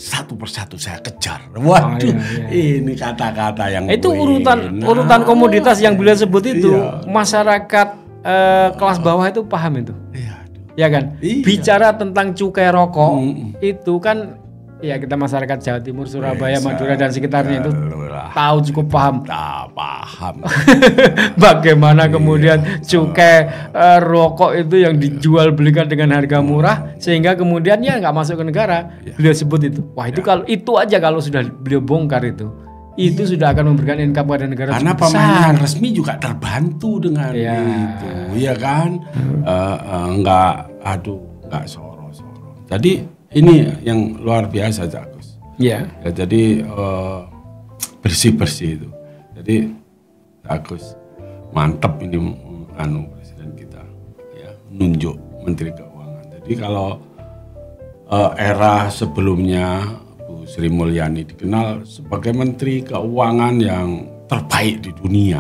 satu persatu saya kejar. Waduh, ini kata-kata yang itu urutan komoditas yang beliau sebut itu, masyarakat kelas bawah itu paham itu. Ya kan? Bicara tentang cukai rokok itu kan ya kita masyarakat Jawa Timur, Surabaya, Madura dan sekitarnya itu tahu cukup paham. Paham. Bagaimana kemudian cukai rokok itu yang dijual belikan dengan harga murah sehingga kemudian ya nggak masuk ke negara. Beliau sebut itu. Wah itu kalau itu aja kalau sudah beliau bongkar itu sudah akan memberikan income pada negara. Karena pemain yang resmi juga terbantu dengan itu, ya kan? Nggak soro-soro. Jadi ini yang luar biasa, Cak Gus. Ya, jadi bersih-bersih itu. Jadi Cak Gus mantap ini presiden kita ya menunjuk Menteri Keuangan. Jadi kalau era sebelumnya Bu Sri Mulyani dikenal sebagai Menteri Keuangan yang terbaik di dunia.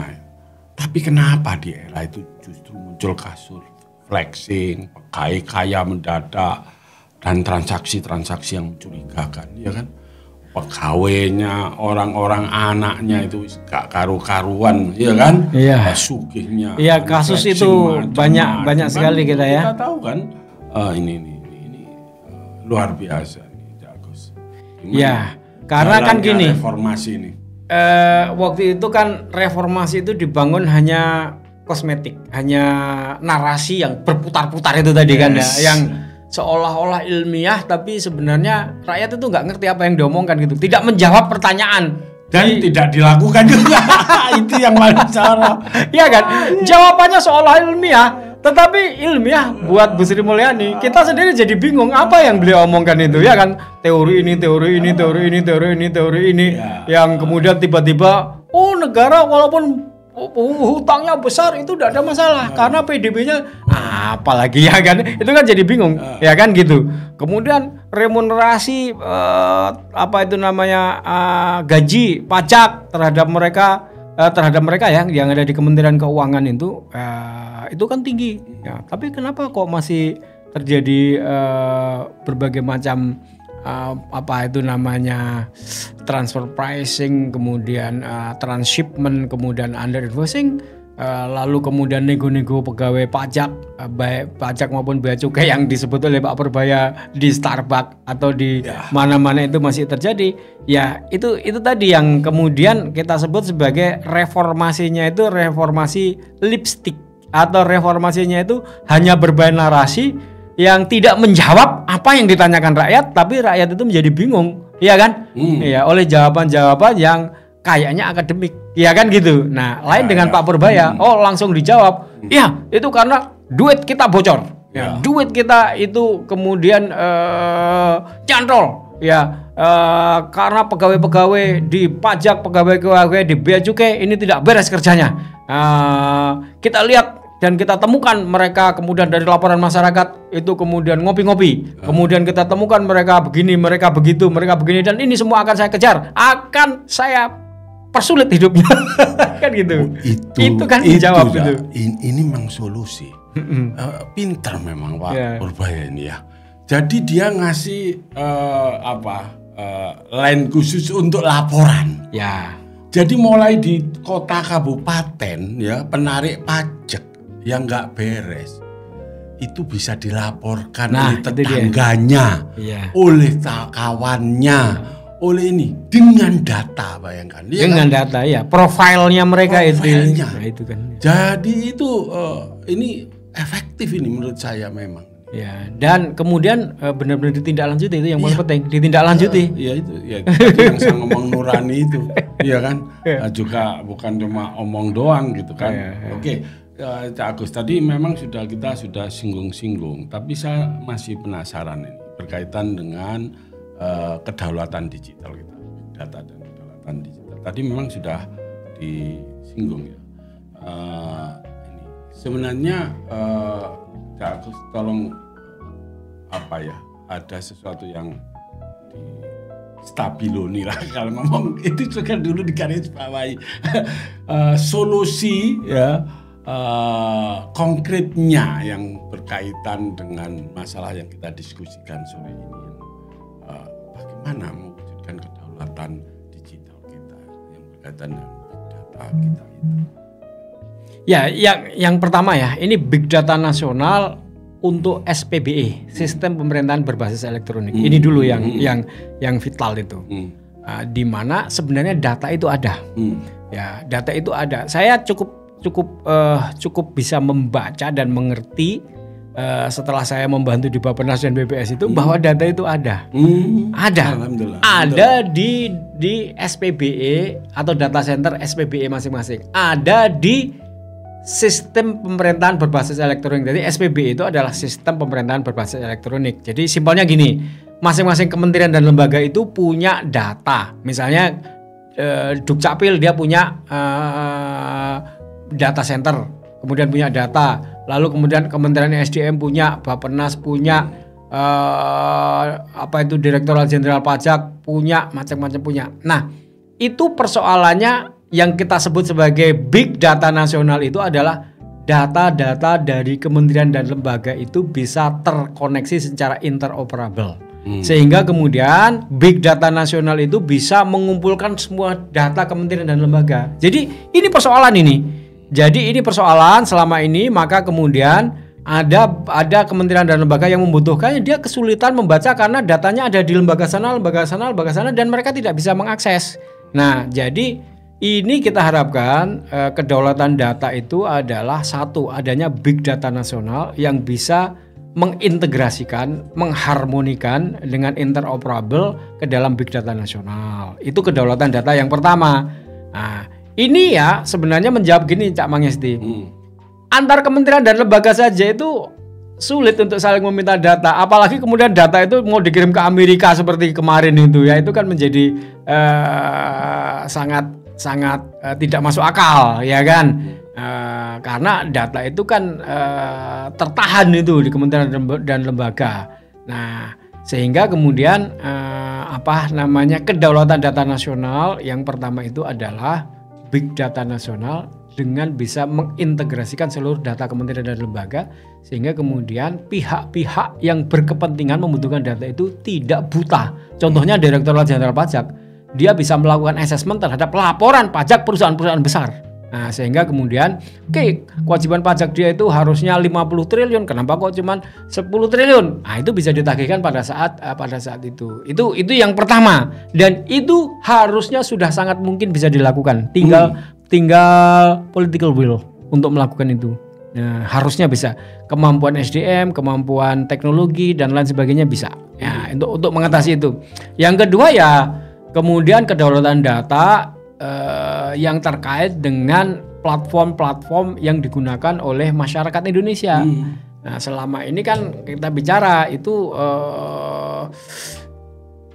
Tapi kenapa di era itu justru muncul kasus flexing, kaya mendadak, dan transaksi-transaksi yang mencurigakan, ya kan? Pegawainya, orang-orang anaknya itu gak karu-karuan, ya kan? Iya. Sugihnya. Iya, kasus itu banyak sekali kita ya. Kita tahu kan, ini luar biasa nih, Gus. Iya, karena kan gini. Reformasi ini. Waktu itu kan reformasi itu dibangun hanya kosmetik, hanya narasi yang berputar-putar itu tadi kan ya, yang seolah-olah ilmiah tapi sebenarnya rakyat itu nggak ngerti apa yang diomongkan gitu, tidak menjawab pertanyaan dan tidak dilakukan juga. Itu yang paling salah. Iya kan, jawabannya seolah ilmiah tetapi ilmiah buat Bu Sri Mulyani kita sendiri jadi bingung apa yang beliau omongkan itu, ya kan, teori ini yang kemudian tiba-tiba negara walaupun hutangnya besar itu tidak ada masalah karena PDB-nya apalagi, ya kan, itu kan jadi bingung, ya kan gitu. Kemudian remunerasi gaji pajak terhadap mereka yang ada di Kementerian Keuangan itu kan tinggi ya, tapi kenapa kok masih terjadi berbagai macam transfer pricing, kemudian transshipment, kemudian under invoicing, lalu kemudian nego-nego pegawai pajak, baik pajak maupun bea cukai yang disebut oleh Pak Purbaya di Starbucks atau di mana-mana itu masih terjadi. Ya itu tadi yang kemudian kita sebut sebagai reformasinya itu reformasi lipstick, atau reformasinya itu hanya berbahan narasi yang tidak menjawab apa yang ditanyakan rakyat, tapi rakyat itu menjadi bingung, ya kan? Ya, oleh jawaban-jawaban yang kayaknya akademik, ya kan gitu. Nah, lain dengan Pak Purbaya, langsung dijawab, ya itu karena duit kita bocor, duit kita itu kemudian cantol, ya karena pegawai-pegawai di pajak, pegawai-pegawai di bea cukai ini tidak beres kerjanya. Kita lihat dan kita temukan mereka kemudian dari laporan masyarakat itu kemudian ngopi-ngopi. Kemudian kita temukan mereka begini, mereka begitu, mereka begini, dan ini semua akan saya kejar, akan saya persulit hidupnya. Kan gitu. Itu kan dijawab itu. Ini memang solusi. Pintar memang Pak Purbaya ini ya. Jadi dia ngasih line khusus untuk laporan. Ya. Jadi mulai di kota kabupaten ya, penarik pajak yang nggak beres itu bisa dilaporkan oleh tetangganya, oleh kawannya, oleh ini dengan data, bayangkan. Dengan data ya, profilnya mereka itu. Nah, itu kan. Jadi itu ini efektif ini menurut saya memang. Ya, dan kemudian benar-benar ditindaklanjuti, itu yang paling penting, ditindaklanjuti. Iya itu, ya yang saya ngomong nurani itu, iya kan, juga bukan cuma omong doang gitu kan. Oke. Cak Agus, tadi memang kita sudah singgung-singgung, tapi saya masih penasaran ini berkaitan dengan kedaulatan digital kita, data dan kedaulatan digital. Tadi memang sudah disinggung ya. Ini sebenarnya Cak Agus tolong ada sesuatu yang di stabiloni lah kalau ngomong itu juga dulu digarisbawahi solusi ya. Konkretnya yang berkaitan dengan masalah yang kita diskusikan sore ini, bagaimana mewujudkan kedaulatan digital kita yang berkaitan dengan big data kita itu. Ya, yang pertama ya, ini big data nasional untuk SPBE, sistem pemerintahan berbasis elektronik. Ini dulu yang vital itu. Di mana sebenarnya data itu ada. Ya, data itu ada. Saya cukup bisa membaca dan mengerti setelah saya membantu di Bappenas dan BPS itu bahwa data itu ada. Ada di SPBE atau data center SPBE masing-masing. Ada di sistem pemerintahan berbasis elektronik. Jadi SPBE itu adalah sistem pemerintahan berbasis elektronik. Jadi simpelnya gini, masing-masing kementerian dan lembaga itu punya data. Misalnya Dukcapil dia punya data center, kemudian punya data. Lalu kemudian Kementerian SDM punya, Bappenas punya, Direktorat Jenderal Pajak punya, macam-macam punya. Nah, itu persoalannya yang kita sebut sebagai big data nasional itu adalah data-data dari kementerian dan lembaga itu bisa terkoneksi secara interoperable. Sehingga kemudian big data nasional itu bisa mengumpulkan semua data kementerian dan lembaga. Jadi ini persoalan ini. Jadi ini persoalan selama ini, maka kemudian ada kementerian dan lembaga yang membutuhkannya, dia kesulitan membaca karena datanya ada di lembaga sana dan mereka tidak bisa mengakses. Nah, jadi ini kita harapkan kedaulatan data itu adalah satu, adanya big data nasional yang bisa mengintegrasikan, mengharmonikan dengan interoperable ke dalam big data nasional. Itu kedaulatan data yang pertama. Nah, ini ya sebenarnya menjawab gini Cak Mangesti. Antar kementerian dan lembaga saja itu sulit untuk saling meminta data, apalagi kemudian data itu mau dikirim ke Amerika seperti kemarin itu ya, itu kan menjadi sangat tidak masuk akal ya kan, karena data itu kan tertahan itu di kementerian dan lembaga. Nah, sehingga kemudian kedaulatan data nasional yang pertama itu adalah big data nasional dengan bisa mengintegrasikan seluruh data kementerian dan lembaga, sehingga kemudian pihak-pihak yang berkepentingan membutuhkan data itu tidak buta. Contohnya Direktorat Jenderal Pajak, dia bisa melakukan assessment terhadap laporan pajak perusahaan-perusahaan besar. Nah, sehingga kemudian kewajiban pajak dia itu harusnya 50 triliun, kenapa kok cuma 10 triliun? Nah, itu bisa ditagihkan pada saat itu. Itu yang pertama, dan itu harusnya sudah sangat mungkin bisa dilakukan. Tinggal political will untuk melakukan itu. Nah, harusnya bisa. Kemampuan SDM, kemampuan teknologi dan lain sebagainya bisa. Ya, untuk mengatasi itu. Yang kedua ya, kemudian kedaulatan data yang terkait dengan platform-platform yang digunakan oleh masyarakat Indonesia. Nah, selama ini kan kita bicara itu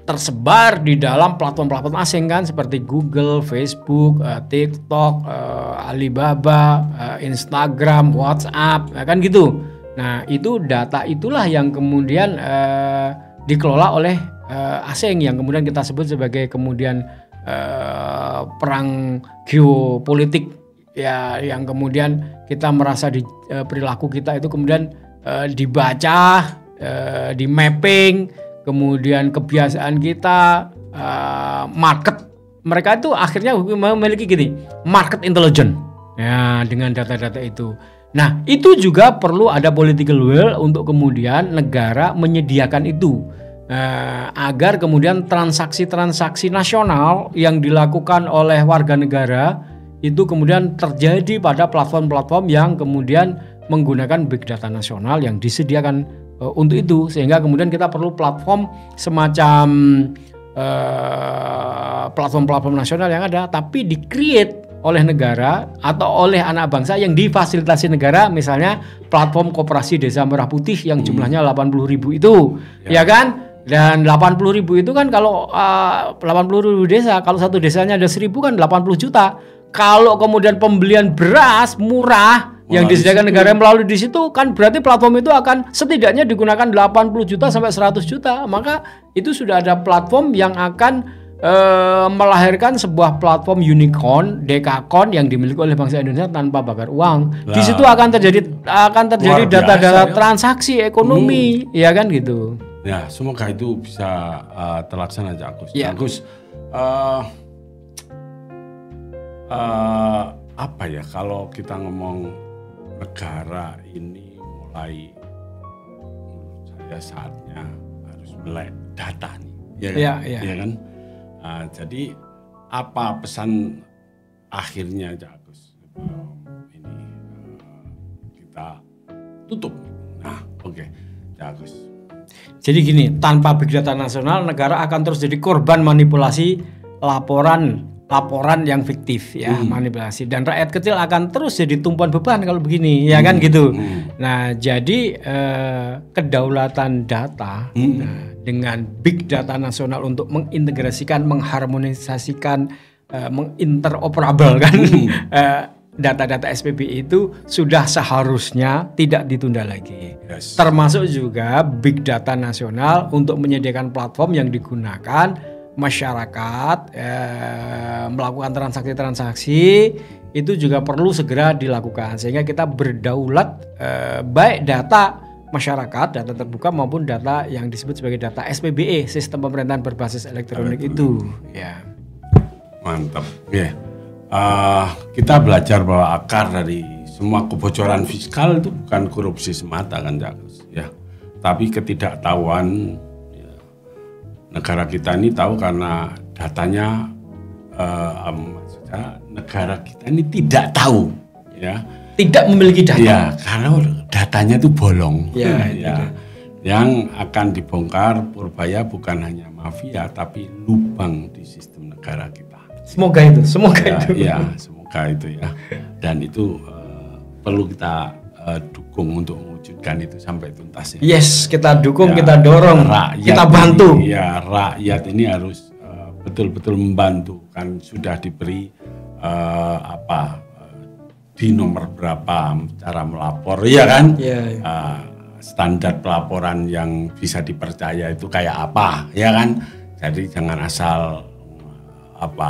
tersebar di dalam platform-platform asing kan, seperti Google, Facebook, TikTok, Alibaba, Instagram, WhatsApp, kan gitu. Nah, itu data itulah yang kemudian dikelola oleh asing, yang kemudian kita sebut sebagai kemudian perang geopolitik ya, yang kemudian kita merasa di perilaku kita itu kemudian dibaca, di mapping, kemudian kebiasaan kita, market, mereka itu akhirnya memiliki market intelligence ya dengan data-data itu. Nah, itu juga perlu ada political will untuk kemudian negara menyediakan itu, agar kemudian transaksi-transaksi nasional yang dilakukan oleh warga negara itu kemudian terjadi pada platform-platform yang kemudian menggunakan big data nasional yang disediakan untuk itu, sehingga kemudian kita perlu platform semacam platform-platform nasional yang ada tapi di-create oleh negara atau oleh anak bangsa yang difasilitasi negara, misalnya platform koperasi desa Merah Putih yang jumlahnya 80.000 itu ya kan, dan 80.000 itu kan kalau 80.000 desa, kalau satu desanya ada 1.000 kan 80 juta. Kalau kemudian pembelian beras murah yang disediakan negara melalui di situ kan berarti platform itu akan setidaknya digunakan 80 juta sampai 100 juta. Maka itu sudah ada platform yang akan melahirkan sebuah platform unicorn, dekakon yang dimiliki oleh bangsa Indonesia tanpa bakar uang. Di situ akan terjadi data-data transaksi ekonomi, ya kan gitu. Ya, semoga itu bisa terlaksana, Cak Agus. Ya. Agus, apa ya kalau kita ngomong negara ini mulai, menurut saya saatnya harus melek data nih, ya kan? Ya kan? Jadi apa pesan akhirnya, Cak Agus? Ini kita tutup. Nah, oke, Cak Agus. Jadi gini, tanpa big data nasional, negara akan terus jadi korban manipulasi laporan yang fiktif ya, manipulasi, dan rakyat kecil akan terus jadi tumpuan beban kalau begini, ya kan gitu. Nah, jadi kedaulatan data dengan big data nasional untuk mengintegrasikan, mengharmonisasikan, menginteroperable kan data-data SPBI itu sudah seharusnya tidak ditunda lagi. Yes. Termasuk juga big data nasional untuk menyediakan platform yang digunakan masyarakat melakukan transaksi-transaksi itu juga perlu segera dilakukan sehingga kita berdaulat, baik data masyarakat, data terbuka maupun data yang disebut sebagai data SPBE, sistem pemerintahan berbasis elektronik itu. Ya. Mantap. Ya. Kita belajar bahwa akar dari semua kebocoran fiskal itu bukan korupsi semata kan, Cak Agus, ya, tapi ketidaktahuan. Negara kita ini tahu karena datanya, maksudnya negara kita ini tidak tahu, ya, tidak memiliki data. Ya, karena datanya itu bolong. Ya. Yang akan dibongkar Purbaya bukan hanya mafia, tapi lubang di sistem negara kita. Semoga itu. Ya, semoga itu ya. Dan itu perlu kita dukung untuk mewujudkan itu sampai tuntas. Ya. Yes, kita dukung, kita dorong, kita bantu. Ya, rakyat ini harus betul-betul membantu. Kan sudah diberi di nomor berapa cara melapor, ya kan? Standar pelaporan yang bisa dipercaya itu kayak apa, ya kan? Jadi jangan asal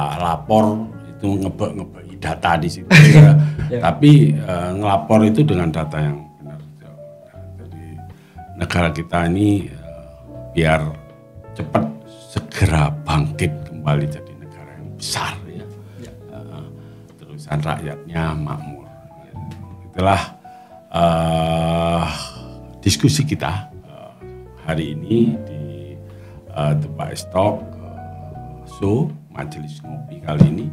lapor itu ngebek data di situ, ya. Tapi ngelapor itu dengan data yang benar. Jadi negara kita ini biar cepat segera bangkit kembali jadi negara yang besar, ya. Terusan rakyatnya makmur. Itulah diskusi kita hari ini di The Pak Talk Show, majelis ngopi kali ini.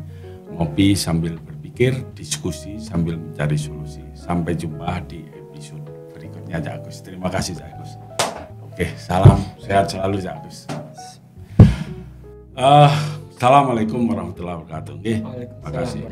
Ngopi sambil berpikir, diskusi sambil mencari solusi. Sampai jumpa di episode berikutnya, Cak Agus. Terima kasih, Cak Agus. Oke, salam sehat selalu, Cak Agus. Assalamualaikum warahmatullahi wabarakatuh. Terima kasih.